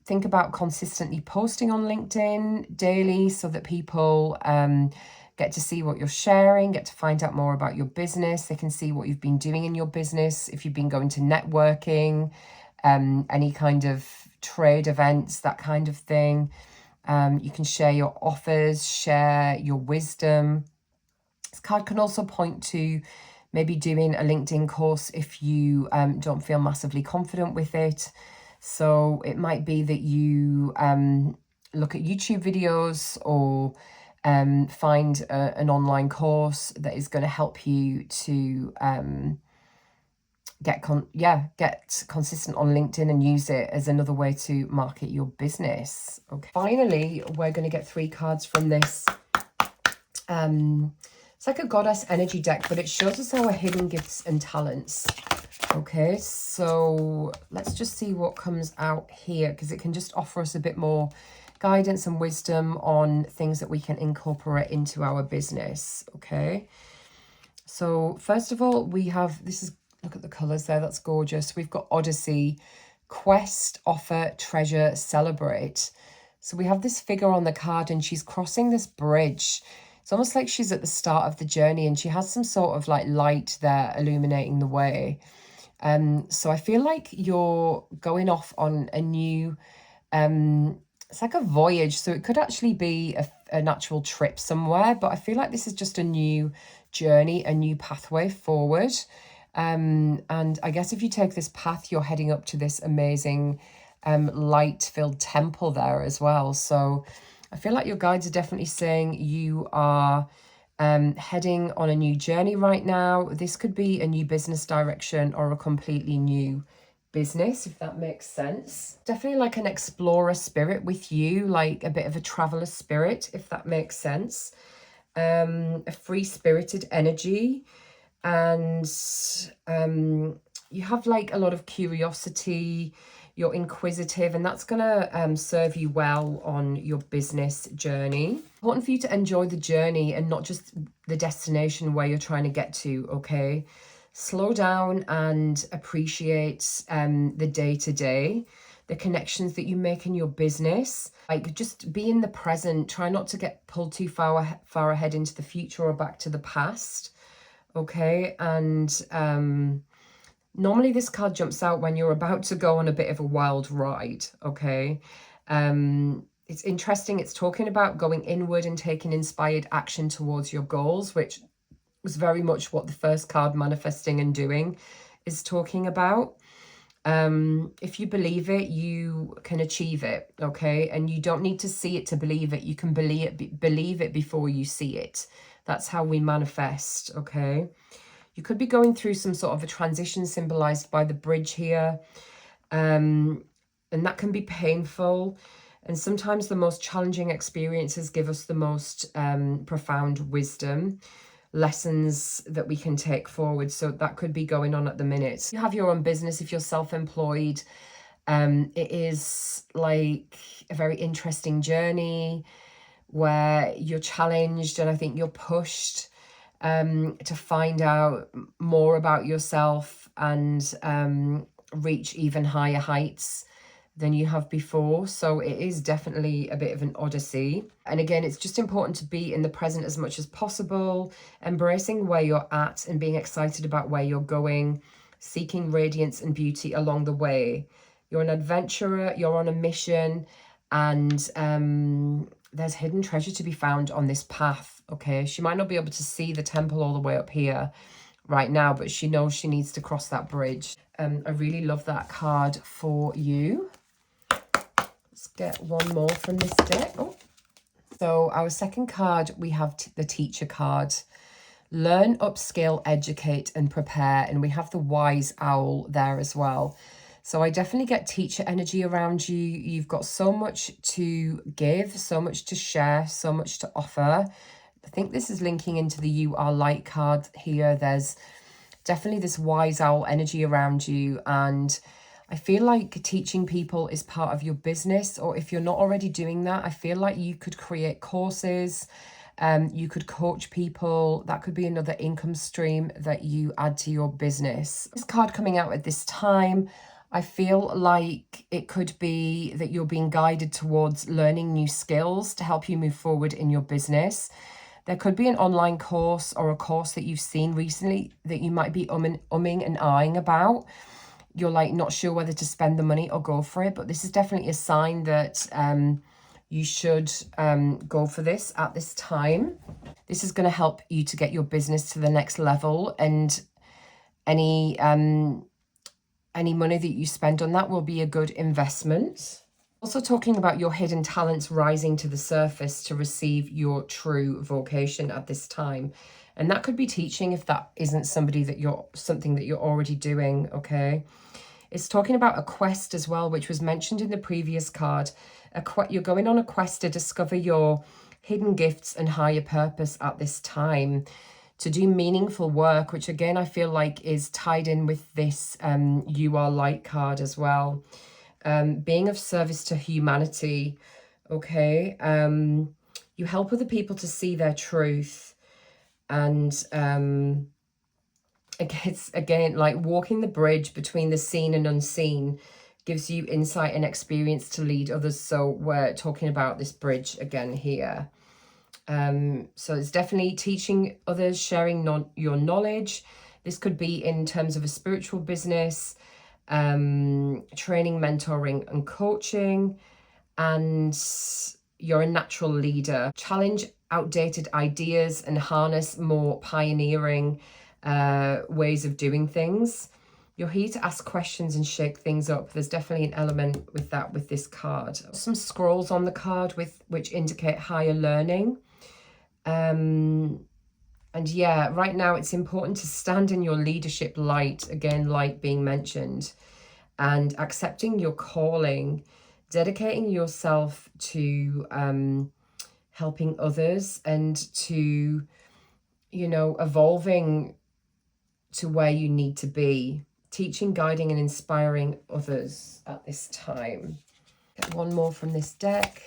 A: Think about consistently posting on LinkedIn daily so that people get to see what you're sharing, get to find out more about your business. They can see what you've been doing in your business. If you've been going to networking, any kind of trade events, that kind of thing. You can share your offers, share your wisdom. This card can also point to maybe doing a LinkedIn course if you don't feel massively confident with it. So it might be that you look at YouTube videos or find an online course that is going to help you to get consistent on LinkedIn and use it as another way to market your business. Okay. Finally, we're going to get 3 cards from this. It's like a goddess energy deck, but it shows us our hidden gifts and talents. Okay, so let's just see what comes out here, because it can just offer us a bit more guidance and wisdom on things that we can incorporate into our business. Okay, so first of all, we have, this is, look at the colors there, that's gorgeous. We've got Odyssey, Quest, Offer, Treasure, Celebrate. So we have this figure on the card and she's crossing this bridge. It's almost like she's at the start of the journey and she has some sort of like light there illuminating the way. So I feel like you're going off on a new, it's like a voyage. So it could actually be an actual trip somewhere, but I feel like this is just a new journey, a new pathway forward. And I guess if you take this path, you're heading up to this amazing light-filled temple there as well. So I feel like your guides are definitely saying you are heading on a new journey right now. This could be a new business direction or a completely new business, if that makes sense. Definitely like an explorer spirit with you, like a bit of a traveler spirit, if that makes sense. A free-spirited energy. And you have like a lot of curiosity, you're inquisitive, and that's going to serve you well on your business journey. Important for you to enjoy the journey and not just the destination where you're trying to get to, okay? Slow down and appreciate the day-to-day, the connections that you make in your business. Like, just be in the present. Try not to get pulled too far ahead into the future or back to the past, okay? And normally this card jumps out when you're about to go on a bit of a wild ride, okay? It's interesting. It's talking about going inward and taking inspired action towards your goals, which was very much what the first card, Manifesting and Doing, is talking about. If you believe it, you can achieve it, okay? And you don't need to see it to believe it. You can believe it before you see it. That's how we manifest, okay? You could be going through some sort of a transition symbolized by the bridge here. And that can be painful. And sometimes the most challenging experiences give us the most profound wisdom, lessons that we can take forward. So that could be going on at the minute. You have your own business if you're self-employed. It is like a very interesting journey where you're challenged, and I think you're pushed to find out more about yourself and reach even higher heights than you have before. So it is definitely a bit of an odyssey. And again, it's just important to be in the present as much as possible, embracing where you're at and being excited about where you're going, seeking radiance and beauty along the way. You're an adventurer, you're on a mission, and there's hidden treasure to be found on this path, okay? She might not be able to see the temple all the way up here right now, but she knows she needs to cross that bridge. I really love that card for you. Let's get one more from this deck. Oh, so our second card, we have the teacher card. Learn, upskill, educate, and prepare. And we have the wise owl there as well. So I definitely get teacher energy around you. You've got so much to give, so much to share, so much to offer. I think this is linking into the You Are Light card here. There's definitely this wise owl energy around you. And I feel like teaching people is part of your business. Or if you're not already doing that, I feel like you could create courses. You could coach people. That could be another income stream that you add to your business. This card coming out at this time, I feel like it could be that you're being guided towards learning new skills to help you move forward in your business. There could be an online course or a course that you've seen recently that you might be umming and ahhing about. You're like not sure whether to spend the money or go for it, but this is definitely a sign that you should go for this at this time. This is going to help you to get your business to the next level, and any money that you spend on that will be a good investment. Also talking about your hidden talents rising to the surface to receive your true vocation at this time. And that could be teaching if that isn't something that you're already doing, okay? It's talking about a quest as well, which was mentioned in the previous card. You're going on a quest to discover your hidden gifts and higher purpose at this time, to do meaningful work, which again, I feel like is tied in with this You Are Light card as well. Being of service to humanity, okay? You help other people to see their truth, and it's again like walking the bridge between the seen and unseen gives you insight and experience to lead others. So we're talking about this bridge again here. So it's definitely teaching others, sharing your knowledge. This could be in terms of a spiritual business, training, mentoring, and coaching. And you're a natural leader. Challenge outdated ideas and harness more pioneering ways of doing things. You're here to ask questions and shake things up. There's definitely an element with that with this card. Some scrolls on the card which indicate higher learning. And yeah, right now it's important to stand in your leadership light, again, light being mentioned, and accepting your calling, dedicating yourself to helping others and to, evolving to where you need to be, teaching, guiding, and inspiring others at this time. Get one more from this deck.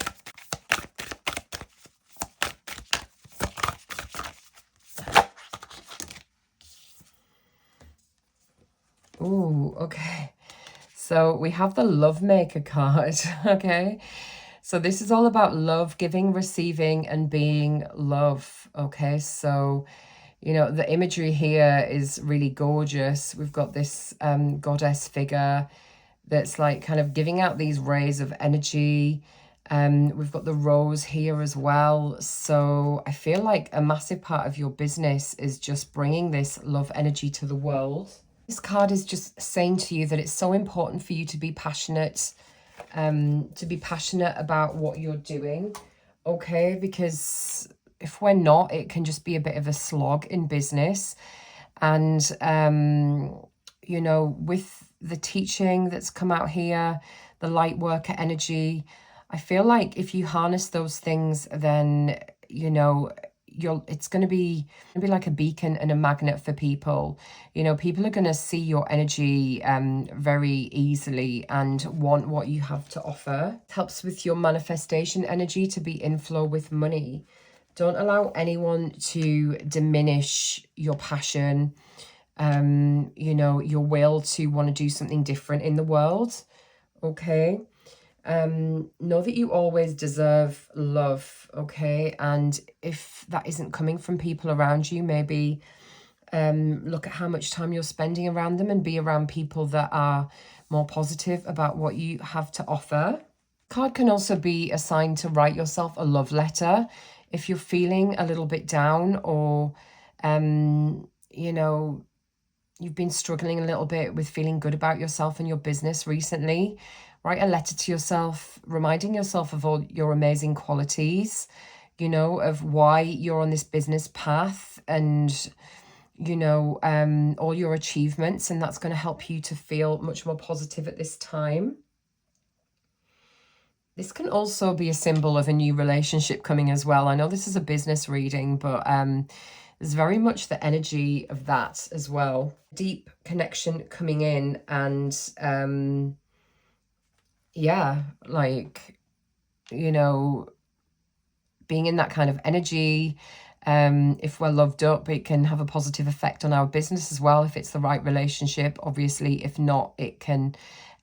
A: Ooh, okay. So we have the Love Maker card, okay? So this is all about love, giving, receiving, and being love, okay? So, the imagery here is really gorgeous. We've got this goddess figure that's like kind of giving out these rays of energy. We've got the rose here as well. So I feel like a massive part of your business is just bringing this love energy to the world. This card is just saying to you that it's so important for you to be passionate about what you're doing, okay? Because if we're not, it can just be a bit of a slog in business. And, with the teaching that's come out here, the light worker energy, I feel like if you harness those things, then, it's going to be like a beacon and a magnet for people. You know, people are going to see your energy very easily and want what you have to offer. It helps with your manifestation energy to be in flow with money. Don't allow anyone to diminish your passion, you know, your will to want to do something different in the world. Okay. Know that you always deserve love, okay? And if that isn't coming from people around you, maybe look at how much time you're spending around them and be around people that are more positive about what you have to offer. Card can also be a sign to write yourself a love letter if you're feeling a little bit down, or you know, you've been struggling a little bit with feeling good about yourself and your business recently. Write a letter to yourself, reminding yourself of all your amazing qualities, you know, of why you're on this business path, and, you know, all your achievements. And that's going to help you to feel much more positive at this time. This can also be a symbol of a new relationship coming as well. I know this is a business reading, but there's very much the energy of that as well. Deep connection coming in, and yeah, like, you know, being in that kind of energy. If we're loved up, it can have a positive effect on our business as well, if it's the right relationship. Obviously, if not, it can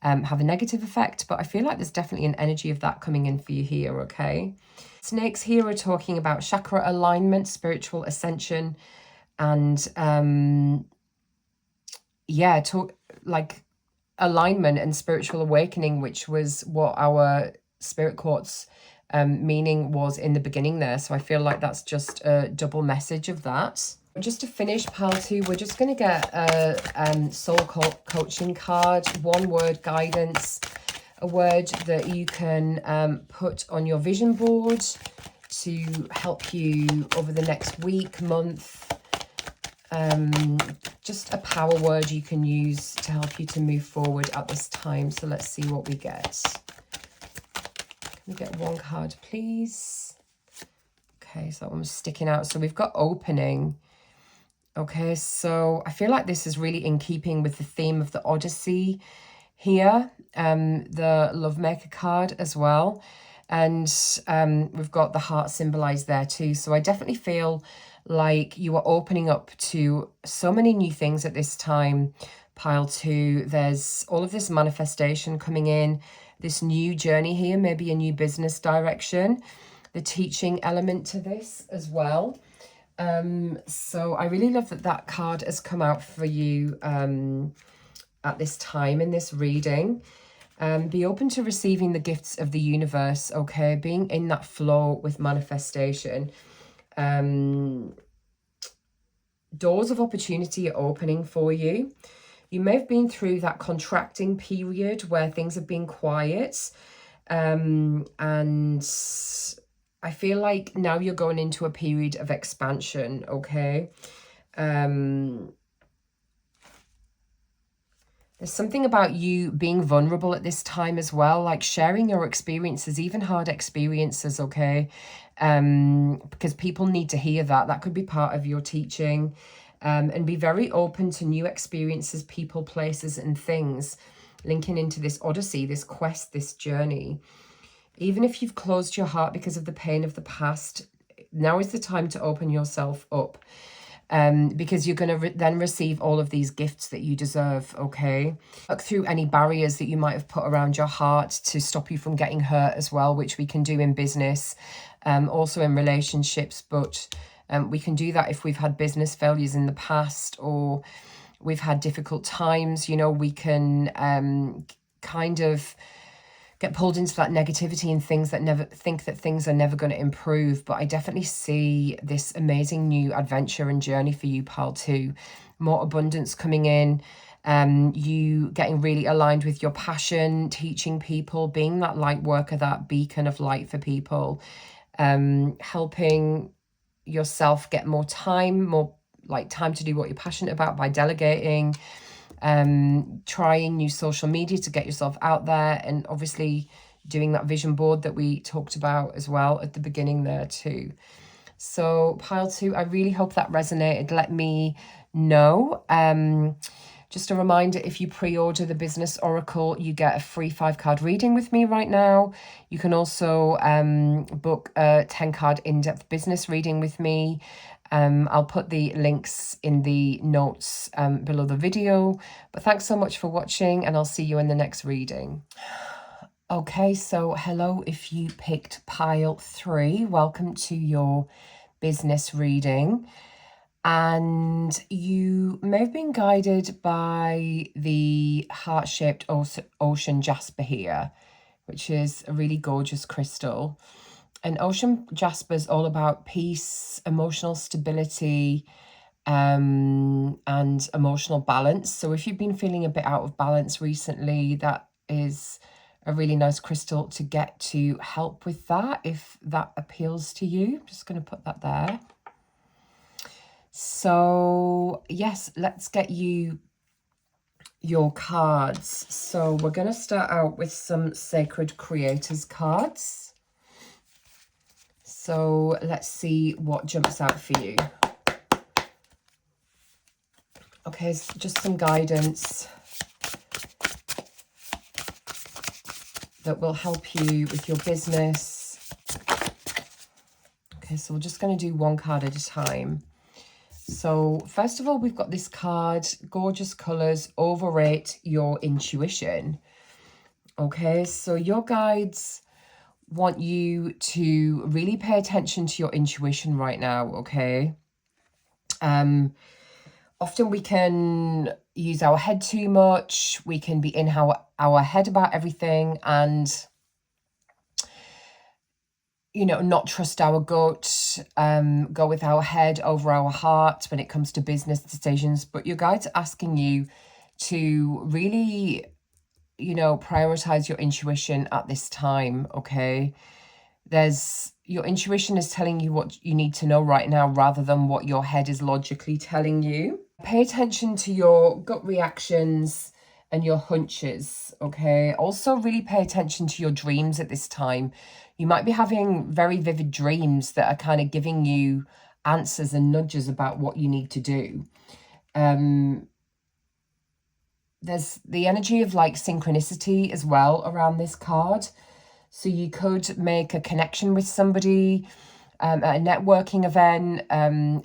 A: have a negative effect. But I feel like there's definitely an energy of that coming in for you here, okay? Snakes here are talking about chakra alignment, spiritual ascension, and yeah, talk like alignment and spiritual awakening, which was what our spirit quartz meaning was in the beginning there. So I feel like that's just a double message of that. Just to finish pile 2, we're just going to get a soul coaching card, one word guidance, a word that you can put on your vision board to help you over the next week, month. Just a power word you can use to help you to move forward at this time. So let's see what we get. Can we get one card, please? Okay, so that one was sticking out. So we've got opening. Okay, so I feel like this is really in keeping with the theme of the Odyssey here, the Lovemaker card as well. And we've got the heart symbolized there too. So I definitely feel like you are opening up to so many new things at this time, pile 2. There's all of this manifestation coming in, this new journey here, maybe a new business direction, the teaching element to this as well. So I really love that that card has come out for you at this time in this reading. Be open to receiving the gifts of the universe, okay? Being in that flow with manifestation. Doors of opportunity are opening for you. You may have been through that contracting period where things have been quiet. And I feel like now you're going into a period of expansion, okay? There's something about you being vulnerable at this time as well, like sharing your experiences, even hard experiences, okay? Because people need to hear that. That could be part of your teaching. And be very open to new experiences, people, places, and things, linking into this odyssey, this quest, this journey. Even if you've closed your heart because of the pain of the past, now is the time to open yourself up. Because you're going to then receive all of these gifts that you deserve, okay? Work through any barriers that you might have put around your heart to stop you from getting hurt as well, which we can do in business, also in relationships, but we can do that if we've had business failures in the past, or we've had difficult times. You know, we can kind of get pulled into that negativity and things that never think that things are never going to improve. But I definitely see this amazing new adventure and journey for you, pile 2. More abundance coming in, you getting really aligned with your passion, teaching people, being that light worker, that beacon of light for people, helping yourself get more time to do what you're passionate about by delegating, trying new social media to get yourself out there, and obviously doing that vision board that we talked about as well at the beginning there too. So pile 2, I really hope that resonated. Let me know. Just a reminder, if you pre-order the Business Oracle, you get a free 5-card reading with me right now. You can also book a 10-card in-depth business reading with me. I'll put the links in the notes below the video. But thanks so much for watching, and I'll see you in the next reading. Okay, so hello if you picked pile 3. Welcome to your business reading. And you may have been guided by the heart-shaped ocean jasper here, which is a really gorgeous crystal. And ocean jasper is all about peace, emotional stability, and emotional balance. So if you've been feeling a bit out of balance recently, that is a really nice crystal to get to help with that, if that appeals to you. I'm just going to put that there. So yes, let's get you your cards. So we're going to start out with some Sacred Creators cards. So let's see what jumps out for you. Okay, so just some guidance that will help you with your business. Okay, so we're just going to do one card at a time. So first of all, we've got this card, gorgeous colors, overrate your intuition. Okay, so your guides want you to really pay attention to your intuition right now, okay? Often we can use our head too much. We can be in our head about everything and, you know, not trust our gut, go with our head over our heart when it comes to business decisions. But your guides are asking you to really, you know, prioritize your intuition at this time, okay? Your intuition is telling you what you need to know right now rather than what your head is logically telling you. Pay attention to your gut reactions and your hunches, okay? Also really pay attention to your dreams at this time. You might be having very vivid dreams that are kind of giving you answers and nudges about what you need to do. There's the energy of like synchronicity as well around this card. So you could make a connection with somebody at a networking event,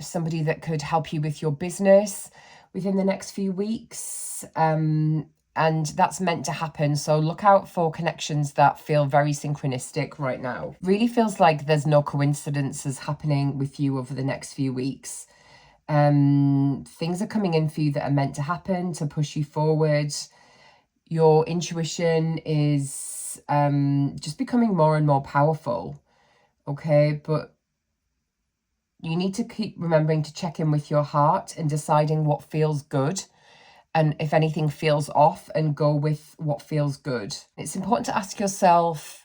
A: somebody that could help you with your business within the next few weeks. And that's meant to happen. So look out for connections that feel very synchronistic right now. Really feels like there's no coincidences happening with you over the next few weeks. Things are coming in for you that are meant to happen to push you forward. Your intuition is just becoming more and more powerful, okay? But you need to keep remembering to check in with your heart and deciding what feels good, and if anything feels off, and go with what feels good. It's important to ask yourself,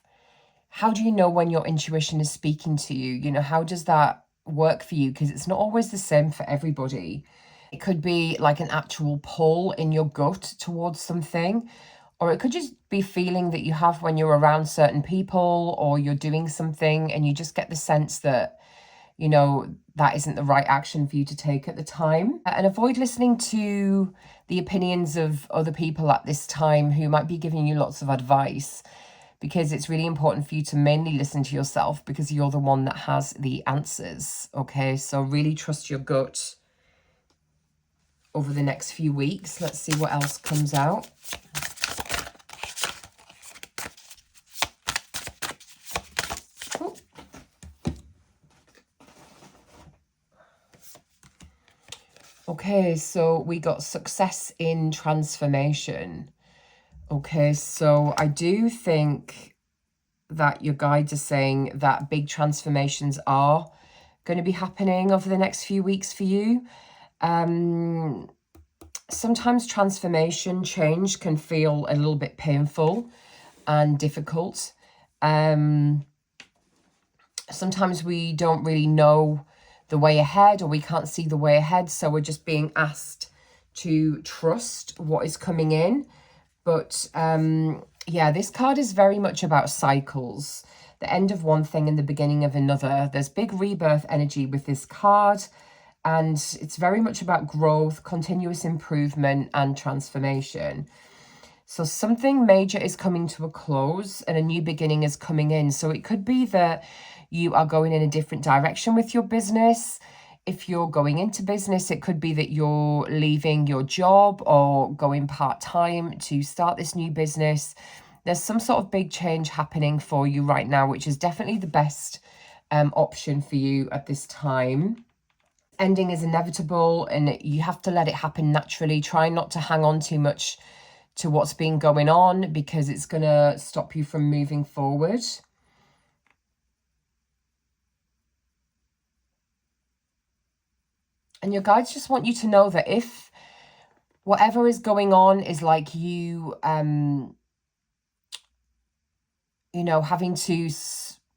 A: how do you know when your intuition is speaking to you? You know, how does that work for you? Because it's not always the same for everybody. It could be like an actual pull in your gut towards something, or it could just be feeling that you have when you're around certain people or you're doing something and you just get the sense that, you know, that isn't the right action for you to take at the time. And avoid listening to the opinions of other people at this time who might be giving you lots of advice, because it's really important for you to mainly listen to yourself, because you're the one that has the answers, okay? So really trust your gut over the next few weeks. Let's see what else comes out. Okay, so we got success in transformation. Okay, so I do think that your guides are saying that big transformations are going to be happening over the next few weeks for you. Sometimes transformation, change can feel a little bit painful and difficult. Sometimes we don't really know the way ahead, or we can't see the way ahead, so we're just being asked to trust what is coming in. But yeah, this card is very much about cycles. the end of one thing and the beginning of another. There's big rebirth energy with this card, and it's very much about growth, continuous improvement, and transformation. So something major is coming to a close and a new beginning is coming in. So it could be that you are going in a different direction with your business. If you're going into business, it could be that you're leaving your job or going part-time to start this new business. There's some sort of big change happening for you right now, which is definitely the best option for you at this time. Ending is inevitable and you have to let it happen naturally. Try not to hang on too much to what's been going on, because it's going to stop you from moving forward. And your guides just want you to know that if whatever is going on is like you, you know, having to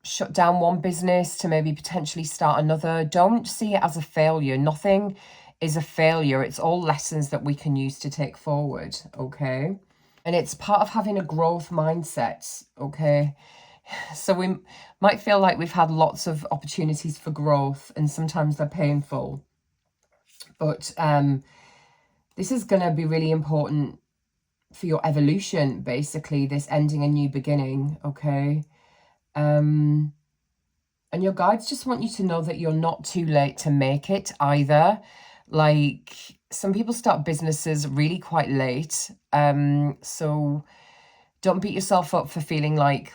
A: shut down one business to maybe potentially start another, don't see it as a failure. Nothing is a failure. It's all lessons that we can use to take forward, okay? And it's part of having a growth mindset, okay? So we might feel like we've had lots of opportunities for growth and sometimes they're painful. But this is going to be really important for your evolution, basically, this ending a new beginning, okay? And your guides just want you to know that you're not too late to make it either. Like, some people start businesses really quite late. So don't beat yourself up for feeling like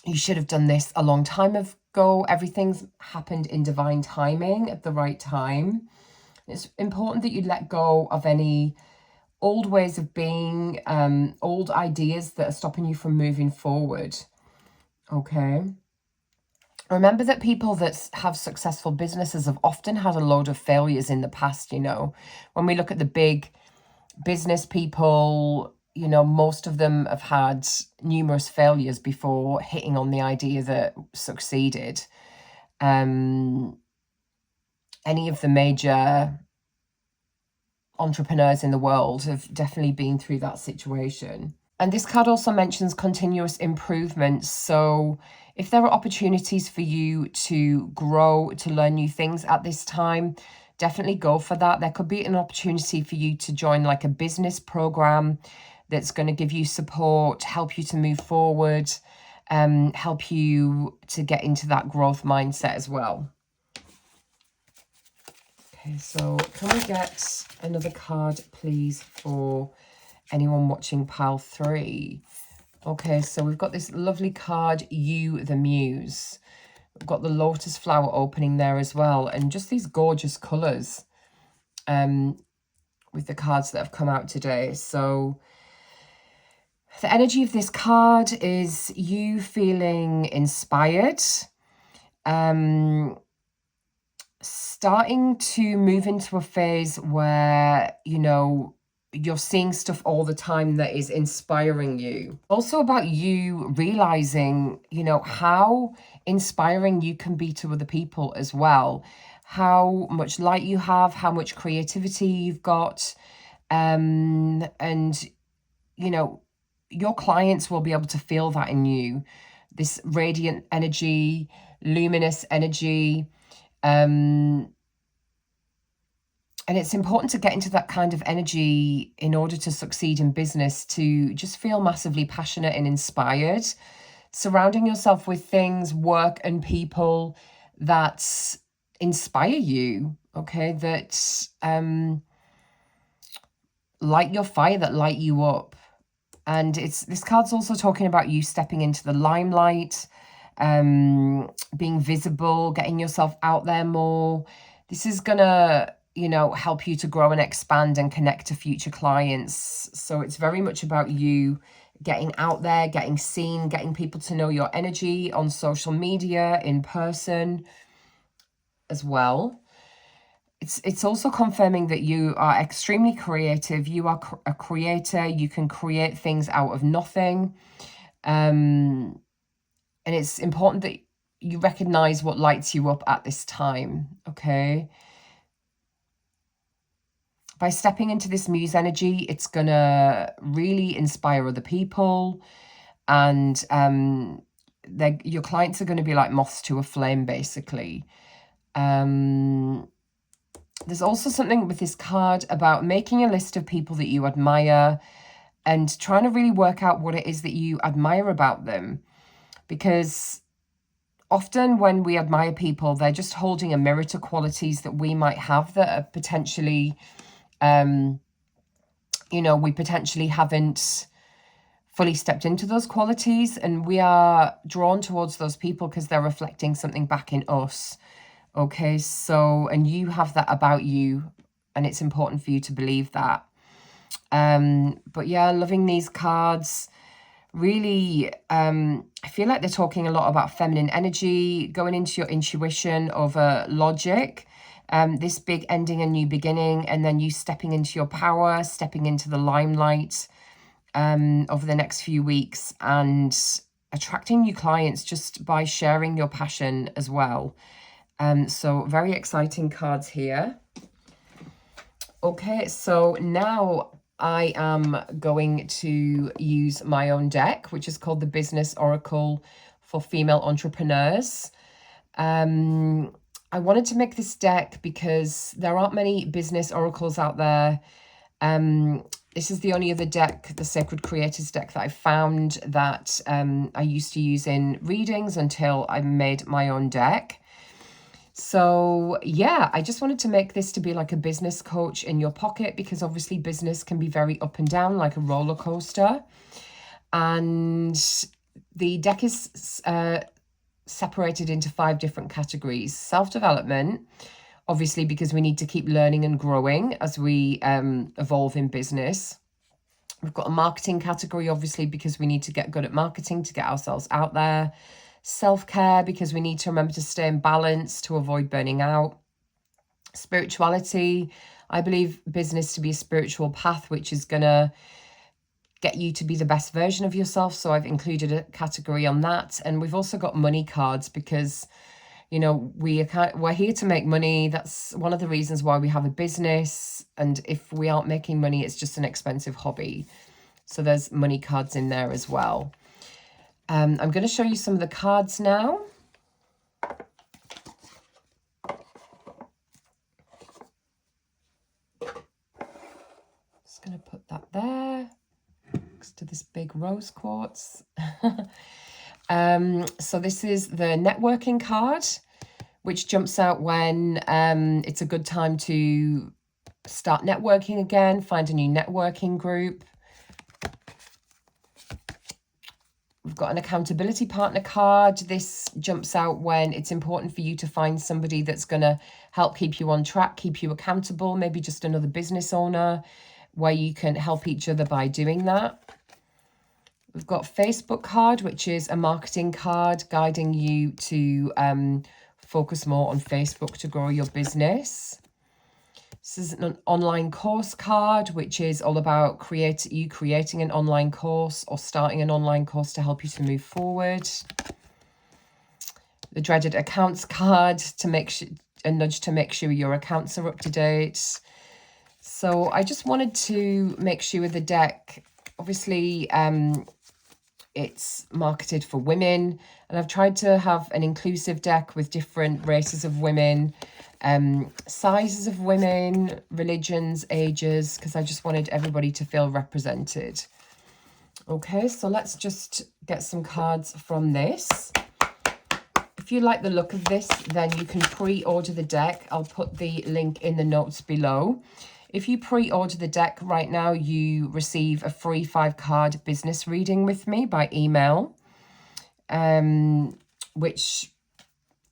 A: you should have done this a long time ago. Everything's happened in divine timing at the right time. It's important that you let go of any old ways of being, old ideas that are stopping you from moving forward, okay? Remember that people that have successful businesses have often had a load of failures in the past, you know. When we look at the big business people, you know, most of them have had numerous failures before hitting on the idea that succeeded. Any of the major entrepreneurs in the world have definitely been through that situation. And this card also mentions continuous improvement. So if there are opportunities for you to grow, to learn new things at this time, definitely go for that. There could be an opportunity for you to join like a business program that's going to give you support, help you to move forward, help you to get into that growth mindset as well. Okay, so can we get another card, please, for anyone watching pile 3? Okay, so we've got this lovely card, You the Muse. We've got the lotus flower opening there as well, and just these gorgeous colours with the cards that have come out today. So the energy of this card is you feeling inspired, starting to move into a phase where, you know, you're seeing stuff all the time that is inspiring you. Also about you realizing, you know, how inspiring you can be to other people as well. How much light you have, how much creativity you've got. And, you know, your clients will be able to feel that in you. This radiant energy, luminous energy. And it's important to get into that kind of energy in order to succeed in business, to just feel massively passionate and inspired. Surrounding yourself with things, work and people that inspire you, okay? That light your fire, that light you up. And this card's also talking about you stepping into the limelight, being visible, getting yourself out there more. This is gonna, you know, help you to grow and expand and connect to future clients. So it's very much about you getting out there, getting seen, getting people to know your energy on social media, in person as well. It's also confirming that you are extremely creative. You are a creator. You can create things out of nothing. And it's important that you recognize what lights you up at this time, okay? By stepping into this muse energy, it's gonna really inspire other people, and your clients are going to be like moths to a flame, basically. There's also something with this card about making a list of people that you admire and trying to really work out what it is that you admire about them. Because often when we admire people, they're just holding a mirror to qualities that we might have that are potentially, you know, we potentially haven't fully stepped into those qualities, and we are drawn towards those people because they're reflecting something back in us. Okay, so, and you have that about you, and it's important for you to believe that. But yeah, loving these cards. Really, I feel like they're talking a lot about feminine energy, going into your intuition over logic, this big ending and new beginning, and then you stepping into your power, stepping into the limelight over the next few weeks, and attracting new clients just by sharing your passion as well. So very exciting cards here. Okay, so now I am going to use my own deck, which is called the Business Oracle for Female Entrepreneurs. I wanted to make this deck because there aren't many business oracles out there. This is the only other deck, the Sacred Creators deck, that I found that I used to use in readings until I made my own deck. So yeah, I just wanted to make this to be like a business coach in your pocket, because obviously business can be very up and down, like a roller coaster. And the deck is separated into 5 different categories. Self-development, obviously, because we need to keep learning and growing as we evolve in business. We've got a marketing category, obviously, because we need to get good at marketing to get ourselves out there. Self-care, because we need to remember to stay in balance to avoid burning out. Spirituality, I believe business to be a spiritual path, which is going to get you to be the best version of yourself. So I've included a category on that. And we've also got money cards because, you know, we're here to make money. That's one of the reasons why we have a business. And if we aren't making money, it's just an expensive hobby. So there's money cards in there as well. I'm going to show you some of the cards now. Just going to put that there next to this big rose quartz. So this is the networking card, which jumps out when it's a good time to start networking again, find a new networking group. We've got an accountability partner card. This jumps out when it's important for you to find somebody that's going to help keep you on track, keep you accountable, maybe just another business owner where you can help each other by doing that. We've got Facebook card, which is a marketing card guiding you to focus more on Facebook to grow your business. This is an online course card, which is all about creating an online course or starting an online course to help you to move forward. The dreaded accounts card, to make sure, a nudge to make sure your accounts are up to date. So I just wanted to make sure the deck, obviously, it's marketed for women, and I've tried to have an inclusive deck with different races of women, sizes of women, religions, ages, because I just wanted everybody to feel represented. Okay, so let's just get some cards from this. If you like the look of this, then you can pre-order the deck. I'll put the link in the notes below. If you pre-order the deck right now, you receive a free 5-card business reading with me by email, which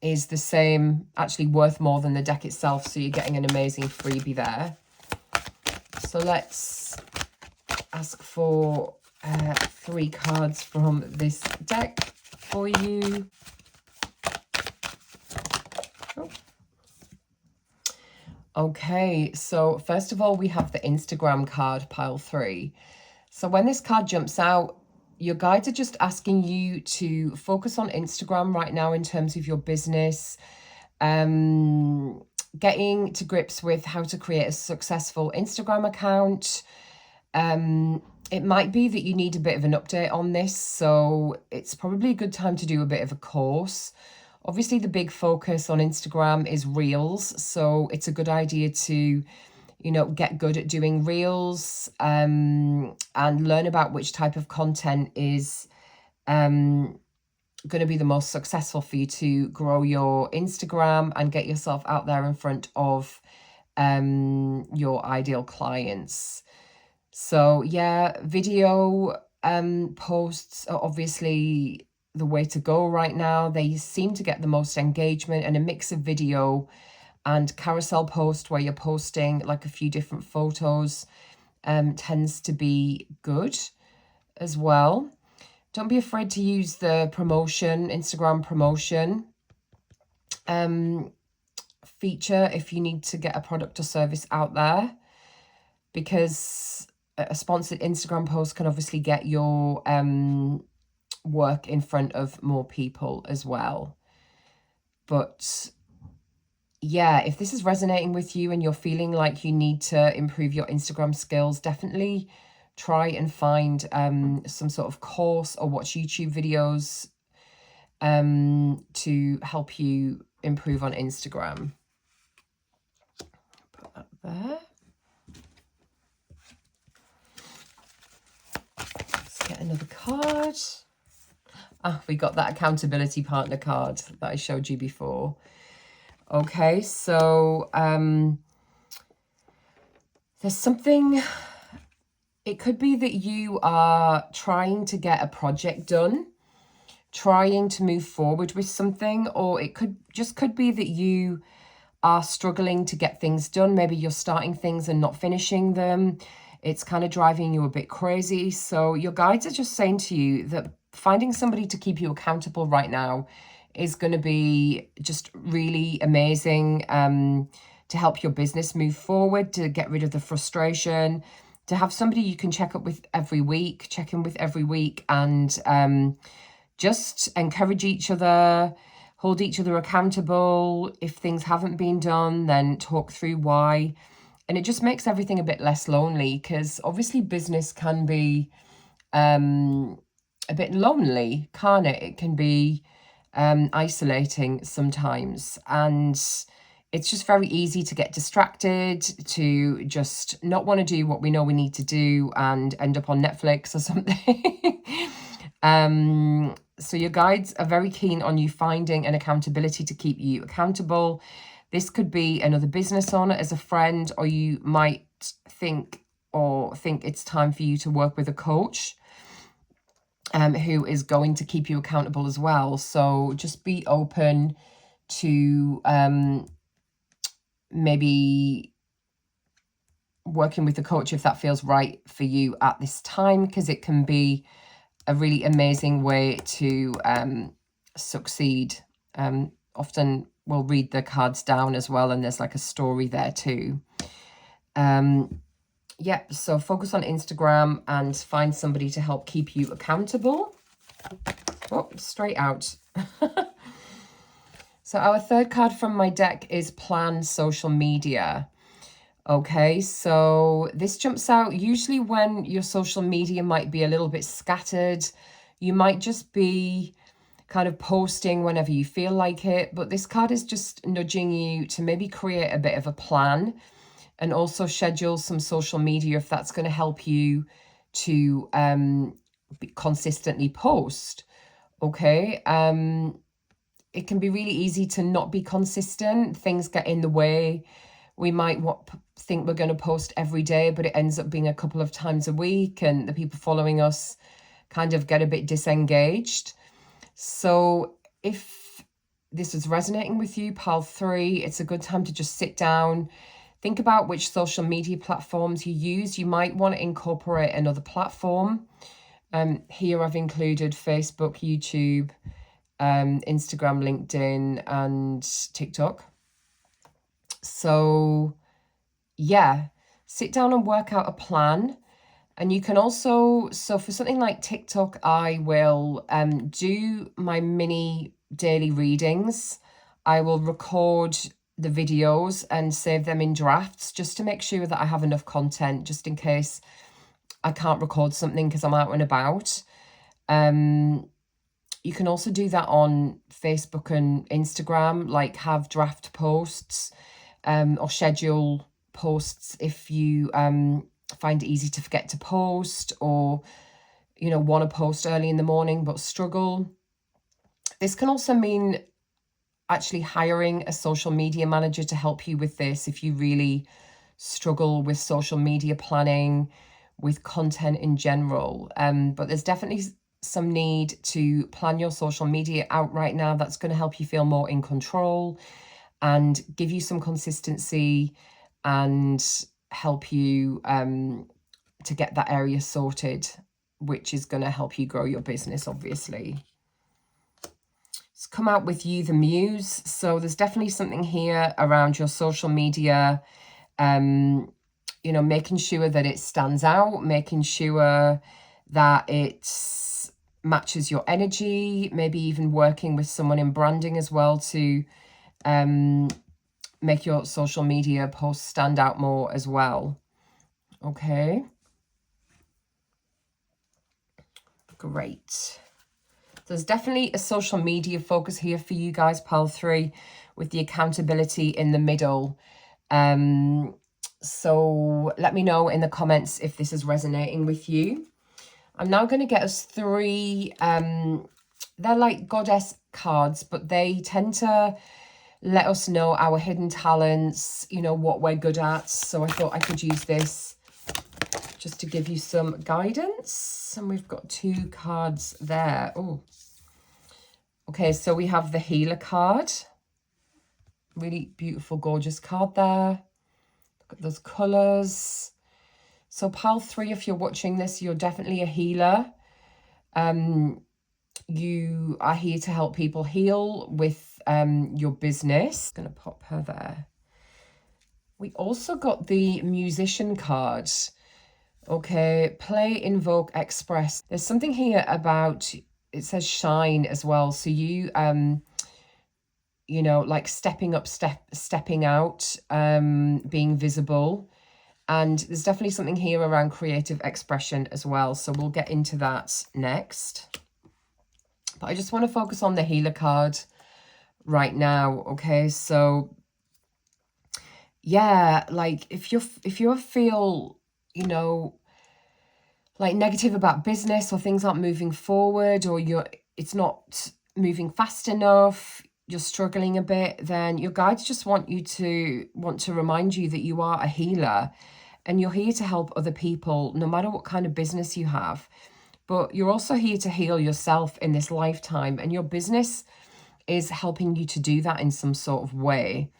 A: is the same, actually worth more than the deck itself. So you're getting an amazing freebie there. So let's ask for 3 cards from this deck for you. Oh. Okay, so first of all, we have the Instagram card, pile 3. So when this card jumps out, your guides are just asking you to focus on Instagram right now in terms of your business, getting to grips with how to create a successful Instagram account. it might be that you need a bit of an update on this, so it's probably a good time to do a bit of a course. Obviously, the big focus on Instagram is Reels, so it's a good idea to, get good at doing Reels, and learn about which type of content is going to be the most successful for you to grow your Instagram and get yourself out there in front of your ideal clients. So yeah, video posts are obviously the way to go right now. They seem to get the most engagement, and a mix of video and carousel post where you're posting like a few different photos tends to be good as well. Don't be afraid to use the Instagram promotion feature if you need to get a product or service out there, because a sponsored Instagram post can obviously get your work in front of more people as well. But yeah, if this is resonating with you and you're feeling like you need to improve your Instagram skills, definitely try and find some sort of course or watch YouTube videos to help you improve on Instagram. Put that there. Let's get another card. We got that accountability partner card that I showed you before. Okay, so there's something, it could be that you are trying to get a project done, trying to move forward with something, or it could be that you are struggling to get things done. Maybe you're starting things and not finishing them. It's kind of driving you a bit crazy. So your guides are just saying to you that finding somebody to keep you accountable right now is going to be just really amazing to help your business move forward, to get rid of the frustration, to have somebody you can check in with every week, and just encourage each other, hold each other accountable. If things haven't been done, then talk through why. And it just makes everything a bit less lonely, because obviously business can be a bit lonely, can't it? It can be isolating sometimes, and it's just very easy to get distracted, to just not want to do what we know we need to do and end up on Netflix or something. So your guides are very keen on you finding an accountability to keep you accountable. This could be another business owner as a friend, or you might think it's time for you to work with a coach who is going to keep you accountable as well. So just be open to maybe working with the coach if that feels right for you at this time, because it can be a really amazing way to succeed. Often we'll read the cards down as well, and there's like a story there too. Yeah, so focus on Instagram and find somebody to help keep you accountable. Oh, straight out. So our third card from my deck is Plan Social Media. Okay, so this jumps out usually when your social media might be a little bit scattered. You might just be kind of posting whenever you feel like it, but this card is just nudging you to maybe create a bit of a plan and also schedule some social media if that's going to help you to consistently post. Okay, it can be really easy to not be consistent. Things get in the way. We might think we're going to post every day, but it ends up being a couple of times a week, and the people following us kind of get a bit disengaged. So if this is resonating with you, Pile 3, it's a good time to just sit down, think about which social media platforms you use. You might want to incorporate another platform. Here I've included Facebook, YouTube, Instagram, LinkedIn, and TikTok. So yeah, sit down and work out a plan. And you can also, so for something like TikTok, I will do my mini daily readings. I will record the videos and save them in drafts just to make sure that I have enough content, just in case I can't record something because I'm out and about. You can also do that on Facebook and Instagram, like have draft posts or schedule posts if you find it easy to forget to post, or, you know, want to post early in the morning but struggle. This can also mean actually hiring a social media manager to help you with this if you really struggle with social media planning, with content in general. But there's definitely some need to plan your social media out right now. That's going to help you feel more in control and give you some consistency and help you to get that area sorted, which is going to help you grow your business, obviously. It's come out with you, the Muse. So there's definitely something here around your social media, you know, making sure that it stands out, making sure that it matches your energy, maybe even working with someone in branding as well to make your social media posts stand out more as well. Okay. Great. There's definitely a social media focus here for you guys, pile 3, with the accountability in the middle. So let me know in the comments if this is resonating with you. I'm now going to get us 3, they're like goddess cards, but they tend to let us know our hidden talents, you know, what we're good at. So I thought I could use this just to give you some guidance. And we've got 2 cards there. Oh, okay. So we have the healer card. Really beautiful, gorgeous card there. Look at those colors. So pile 3, if you're watching this, you're definitely a healer. You are here to help people heal with your business. I'm going to pop her there. We also got the musician card. Okay, play, invoke, express. There's something here about, it says shine as well. So you, you know, like stepping up, stepping out, being visible. And there's definitely something here around creative expression as well. So we'll get into that next. But I just want to focus on the healer card right now. Okay, so yeah, like if you feel, you know, like negative about business, or things aren't moving forward, or it's not moving fast enough, you're struggling a bit, then your guides just want to remind you that you are a healer and you're here to help other people, no matter what kind of business you have. But you're also here to heal yourself in this lifetime, and your business is helping you to do that in some sort of way.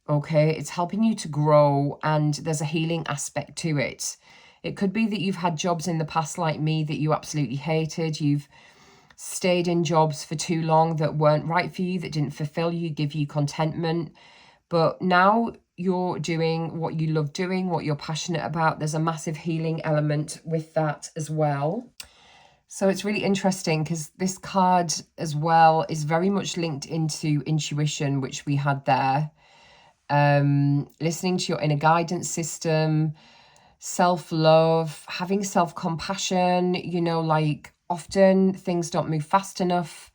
A: Okay, it's helping you to grow, and there's a healing aspect to it. It could be that you've had jobs in the past like me that you absolutely hated. You've stayed in jobs for too long that weren't right for you, that didn't fulfill you, give you contentment. But now you're doing what you love doing, what you're passionate about. There's a massive healing element with that as well. So it's really interesting because this card as well is very much linked into intuition, which we had there. Listening to your inner guidance system, self-love, having self-compassion, you know, like often things don't move fast enough.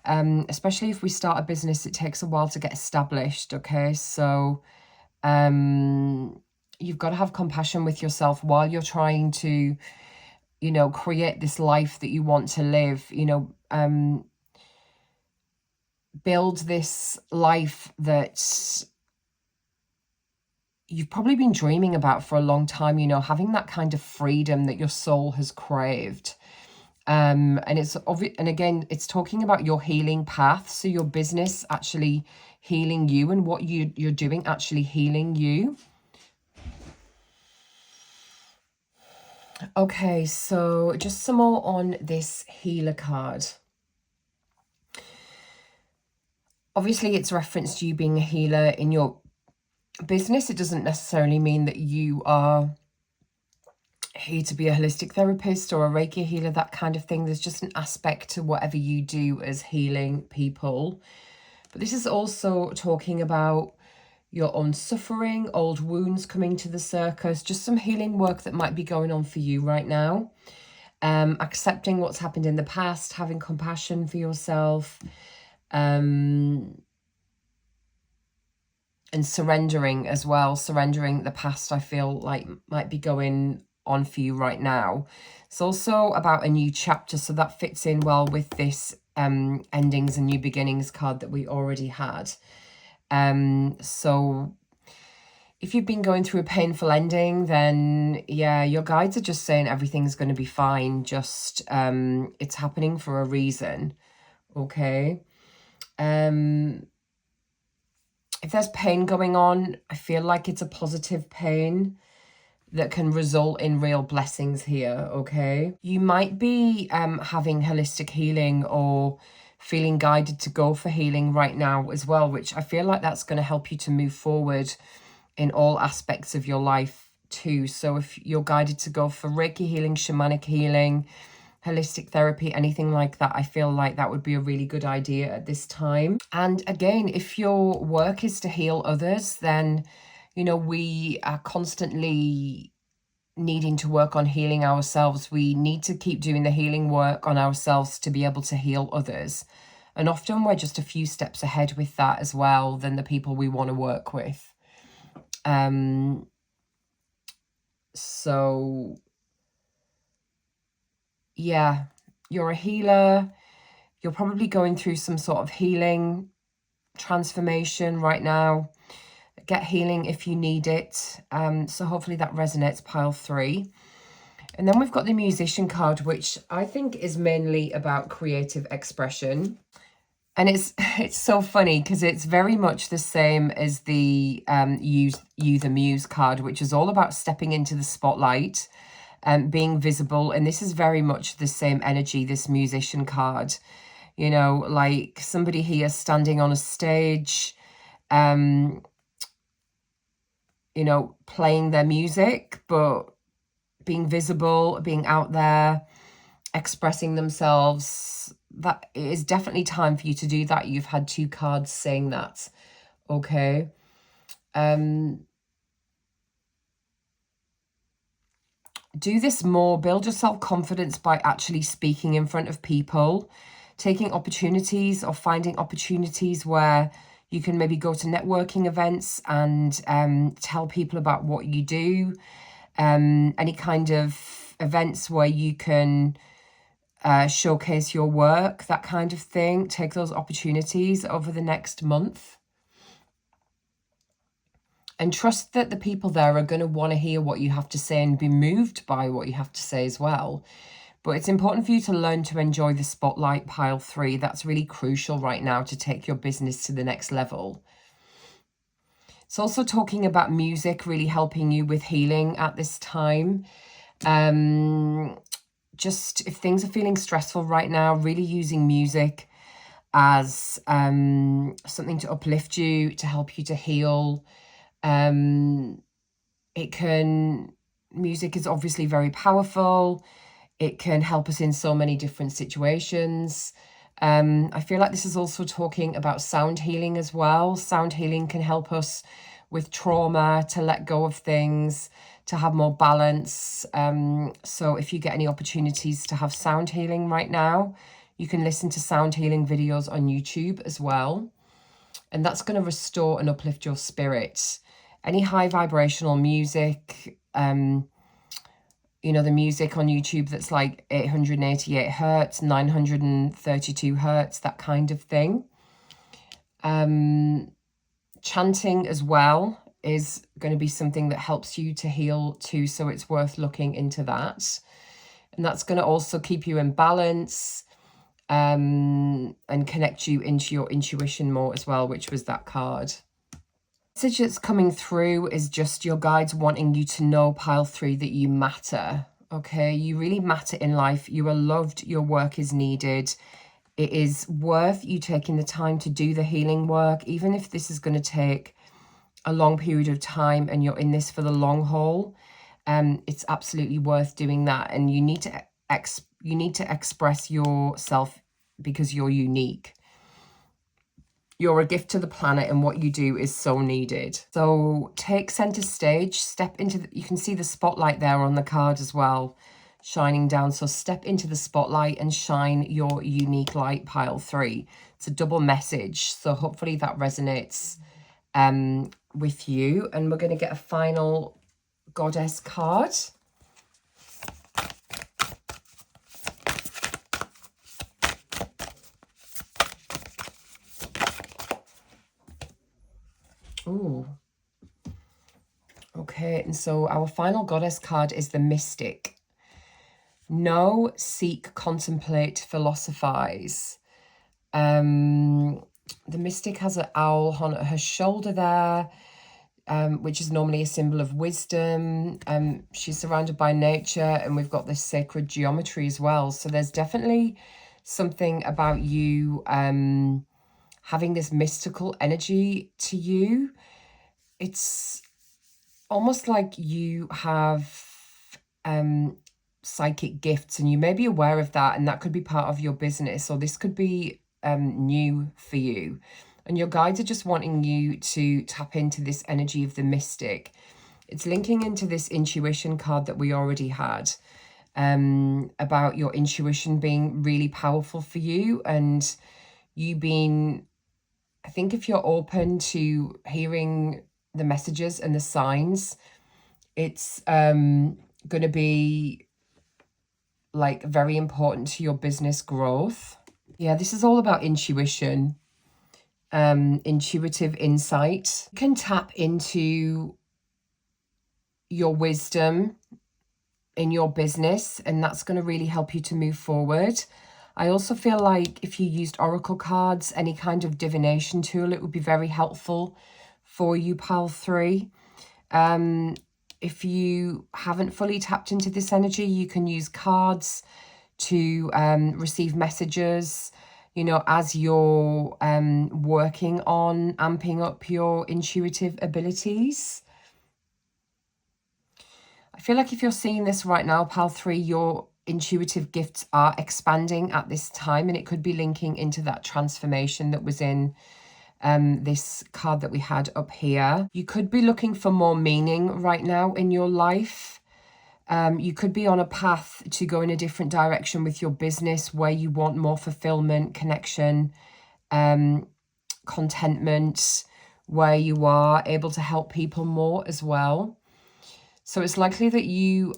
A: Especially if we start a business, it takes a while to get established. Okay, so you've got to have compassion with yourself while you're trying to, you know, create this life that you want to live, you know, build this life that you've probably been dreaming about for a long time, you know, having that kind of freedom that your soul has craved. And it's obvious, and again, it's talking about your healing path. So your business actually healing you, and what you're doing actually healing you. Okay, so just some more on this healer card. Obviously, it's referenced you being a healer in your business. It doesn't necessarily mean that you are here to be a holistic therapist or a Reiki healer, that kind of thing. There's just an aspect to whatever you do as healing people. But this is also talking about, your own suffering, old wounds coming to the surface, just some healing work that might be going on for you right now. Accepting what's happened in the past, having compassion for yourself, and surrendering as well. Surrendering the past, I feel like might be going on for you right now. It's also about a new chapter, so that fits in well with this endings and new beginnings card that we already had. So if you've been going through a painful ending, then yeah, your guides are just saying everything's going to be fine. Just it's happening for a reason. Okay. If there's pain going on, I feel like it's a positive pain that can result in real blessings here, okay? You might be having holistic healing or feeling guided to go for healing right now as well, which I feel like that's going to help you to move forward in all aspects of your life too. So if you're guided to go for Reiki healing, shamanic healing, holistic therapy, anything like that, I feel like that would be a really good idea at this time. And again, if your work is to heal others, then, you know, we are constantly needing to work on healing ourselves. We need to keep doing the healing work on ourselves to be able to heal others. And often we're just a few steps ahead with that as well than the people we want to work with. So yeah, you're a healer. You're probably going through some sort of healing transformation right now. Get healing if you need it. So hopefully that resonates, pile 3. And then we've got the musician card, which I think is mainly about creative expression. And it's so funny because it's very much the same as the you the Muse card, which is all about stepping into the spotlight and being visible. And this is very much the same energy, this musician card. You know, like somebody here standing on a stage, you know, playing their music, but being visible, being out there, expressing themselves. That it is definitely time for you to do that. You've had 2 cards saying that. Okay. Do this more. Build your self-confidence by actually speaking in front of people, taking opportunities or finding opportunities where you can maybe go to networking events and tell people about what you do. Any kind of events where you can showcase your work, that kind of thing. Take those opportunities over the next month. And trust that the people there are going to want to hear what you have to say and be moved by what you have to say as well. But it's important for you to learn to enjoy the spotlight, pile 3. That's really crucial right now to take your business to the next level. It's also talking about music really helping you with healing at this time. Just if things are feeling stressful right now, really using music as something to uplift you, to help you to heal. Music is obviously very powerful. It can help us in so many different situations. I feel like this is also talking about sound healing as well. Sound healing can help us with trauma, to let go of things, to have more balance. So if you get any opportunities to have sound healing right now, you can listen to sound healing videos on YouTube as well. And that's going to restore and uplift your spirit. Any high vibrational music, you know, the music on YouTube that's like 888 hertz, 932 hertz, that kind of thing. Chanting as well is going to be something that helps you to heal too, so it's worth looking into that. And that's going to also keep you in balance and connect you into your intuition more as well, which was that card. The message that's coming through is just your guides wanting you to know, pile 3, that you matter. Okay, you really matter in life. You are loved. Your work is needed. It is worth you taking the time to do the healing work, even if this is going to take a long period of time and you're in this for the long haul. It's absolutely worth doing that. And you need to express yourself because you're unique. You're a gift to the planet, and what you do is so needed. So take center stage, step into you can see the spotlight there on the card as well, shining down. So step into the spotlight and shine your unique light, pile 3. It's a double message. So hopefully that resonates with you. And we're going to get a final goddess card. Ooh. Okay, and so our final goddess card is the Mystic. Know, seek, contemplate, philosophize. The Mystic has an owl on her shoulder there, which is normally a symbol of wisdom. She's surrounded by nature, and we've got this sacred geometry as well. So there's definitely something about you having this mystical energy to you. It's almost like you have psychic gifts, and you may be aware of that, and that could be part of your business, or this could be new for you. And your guides are just wanting you to tap into this energy of the Mystic. It's linking into this intuition card that we already had, about your intuition being really powerful for you, and you being, I think if you're open to hearing the messages and the signs, it's going to be like very important to your business growth. Yeah, this is all about intuition, intuitive insight. You can tap into your wisdom in your business, and that's going to really help you to move forward. I also feel like if you used oracle cards, any kind of divination tool, it would be very helpful for you, pile 3. If you haven't fully tapped into this energy, you can use cards to receive messages, you know, as you're working on amping up your intuitive abilities. I feel like if you're seeing this right now, pile 3, your intuitive gifts are expanding at this time, and it could be linking into that transformation that was in this card that we had up here. You could be looking for more meaning right now in your life. You could be on a path to go in a different direction with your business, where you want more fulfillment, connection, contentment, where you are able to help people more as well. So it's likely that you,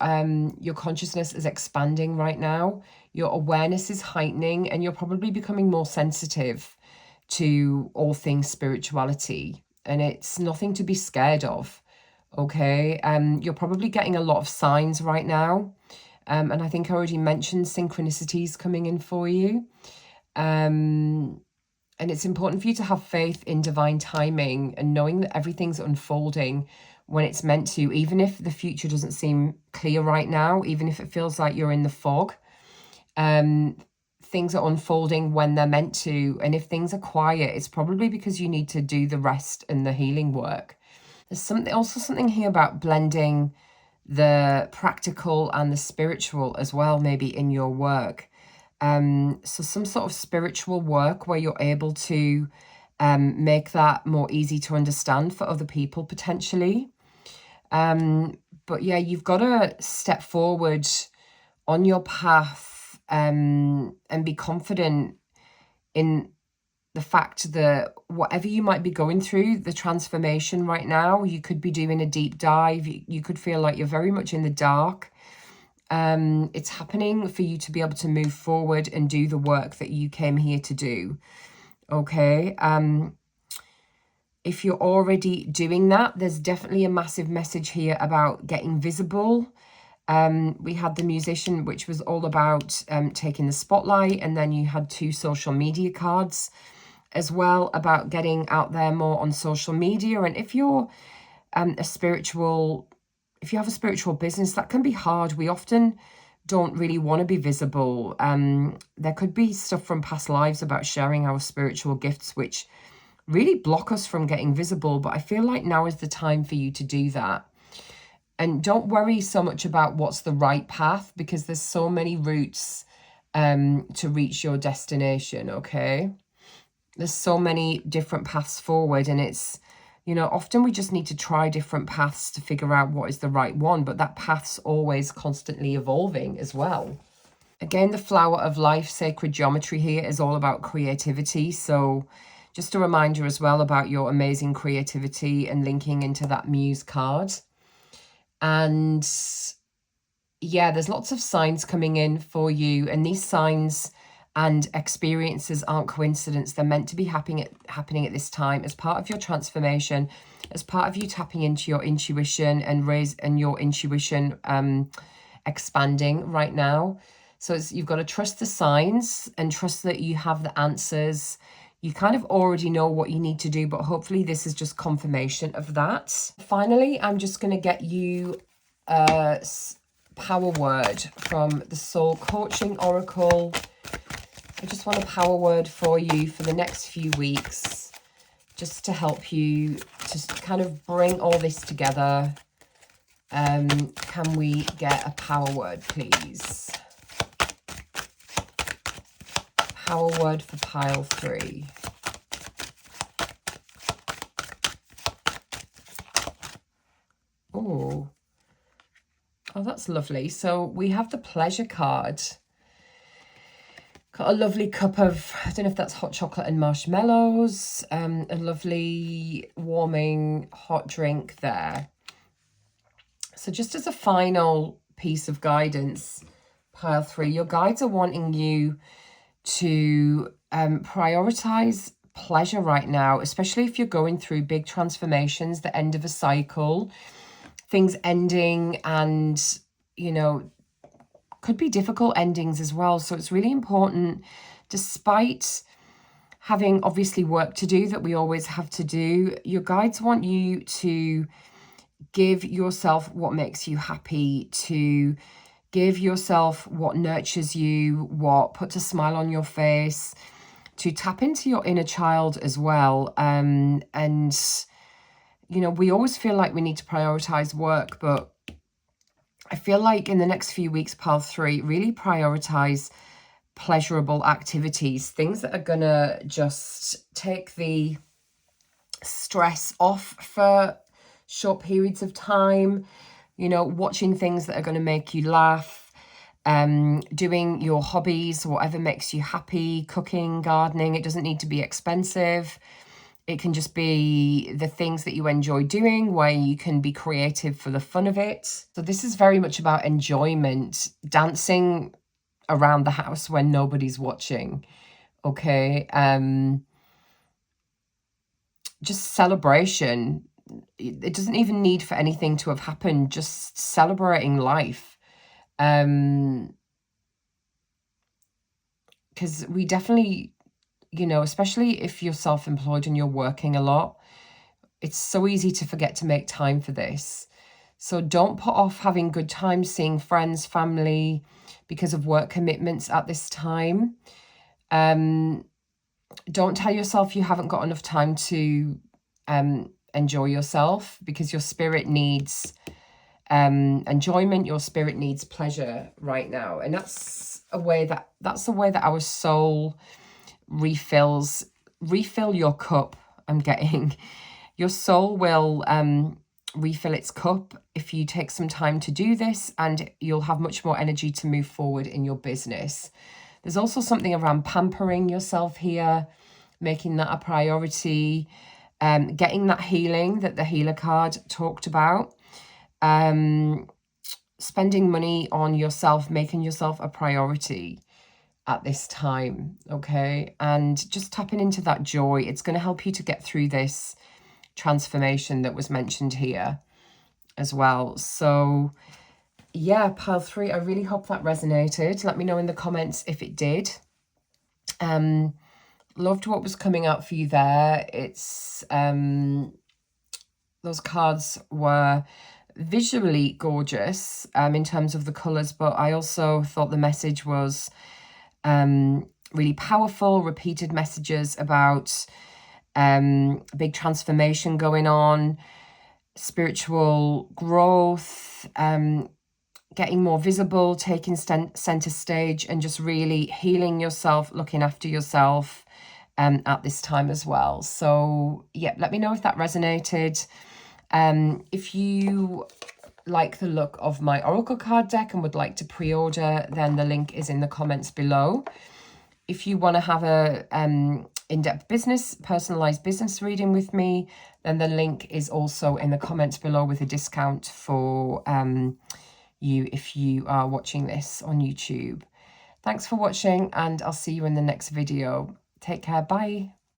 A: your consciousness is expanding right now. Your awareness is heightening, and you're probably becoming more sensitive to all things spirituality. And it's nothing to be scared of, okay? You're probably getting a lot of signs right now. And I think I already mentioned synchronicities coming in for you. And it's important for you to have faith in divine timing and knowing that everything's unfolding when it's meant to, even if the future doesn't seem clear right now, even if it feels like you're in the fog. Things are unfolding when they're meant to. And if things are quiet, it's probably because you need to do the rest and the healing work. There's also something here about blending the practical and the spiritual as well, maybe in your work. So some sort of spiritual work where you're able to make that more easy to understand for other people potentially. But yeah, you've got to step forward on your path and be confident in the fact that whatever you might be going through, the transformation right now, you could be doing a deep dive. You could feel like you're very much in the dark. It's happening for you to be able to move forward and do the work that you came here to do. Okay. If you're already doing that, there's definitely a massive message here about getting visible. We had the Musician, which was all about taking the spotlight, and then you had 2 social media cards as well about getting out there more on social media. And if you're if you have a spiritual business, that can be hard. We often don't really want to be visible. There could be stuff from past lives about sharing our spiritual gifts, which really block us from getting visible. But I feel like now is the time for you to do that. And don't worry so much about what's the right path, because there's so many routes to reach your destination, okay? there's so many different paths forward, and it's, you know, often we just need to try different paths to figure out what is the right one, but that path's always constantly evolving as well. Again, the flower of life, sacred geometry here is all about creativity. So just a reminder as well about your amazing creativity and linking into that muse card. And yeah, there's lots of signs coming in for you, and these signs and experiences aren't coincidence. They're meant to be happening at this time as part of your transformation, as part of you tapping into your intuition and your intuition expanding right now. So you've got to trust the signs and trust that you have the answers. You kind of already know what you need to do, but hopefully this is just confirmation of that. Finally, I'm just going to get you a power word from the Soul Coaching Oracle. I just want a power word for you for the next few weeks, just to help you to kind of bring all this together. Can we get a power word, please? Power word for pile 3. Oh, that's lovely. So we have the pleasure card. Got a lovely cup of, I don't know if that's hot chocolate and marshmallows. A lovely warming hot drink there. So just as a final piece of guidance, pile 3, your guides are wanting you to prioritize pleasure right now, especially if you're going through big transformations, the end of a cycle, things ending, and, you know, could be difficult endings as well. So it's really important, despite having obviously work to do that we always have to do, your guides want you to give yourself what makes you happy, to give yourself what nurtures you, what puts a smile on your face, to tap into your inner child as well. And, you know, we always feel like we need to prioritize work, but I feel like in the next few weeks, pile 3, really prioritize pleasurable activities, things that are gonna just take the stress off for short periods of time, you know, watching things that are going to make you laugh, doing your hobbies, whatever makes you happy, cooking, gardening. It doesn't need to be expensive. It can just be the things that you enjoy doing, where you can be creative for the fun of it. So this is very much about enjoyment, dancing around the house when nobody's watching, okay? Just celebration. It doesn't even need for anything to have happened, just celebrating life. Because we definitely, you know, especially if you're self-employed and you're working a lot, it's so easy to forget to make time for this. So don't put off having good times, seeing friends, family, because of work commitments at this time. Don't tell yourself you haven't got enough time to enjoy yourself, because your spirit needs enjoyment, your spirit needs pleasure right now. And that's a way that our soul refill your cup. I'm getting your soul will refill its cup if you take some time to do this, and you'll have much more energy to move forward in your business. There's also something around pampering yourself here, making that a priority, getting that healing that the healer card talked about, spending money on yourself, making yourself a priority at this time, okay? And just tapping into that joy. It's going to help you to get through this transformation that was mentioned here as well. So yeah, pile 3, I really hope that resonated. Let me know in the comments if it did. Loved what was coming out for you there. It's those cards were visually gorgeous in terms of the colors, but I also thought the message was really powerful, repeated messages about big transformation going on, spiritual growth, getting more visible, taking center stage, and just really healing yourself, looking after yourself, at this time as well. So yeah, let me know if that resonated. If you like the look of my oracle card deck and would like to pre-order, then the link is in the comments below. If you want to have a in-depth personalized business reading with me, then the link is also in the comments below with a discount for you if you are watching this on YouTube. Thanks for watching, and I'll see you in the next video. Take care. Bye.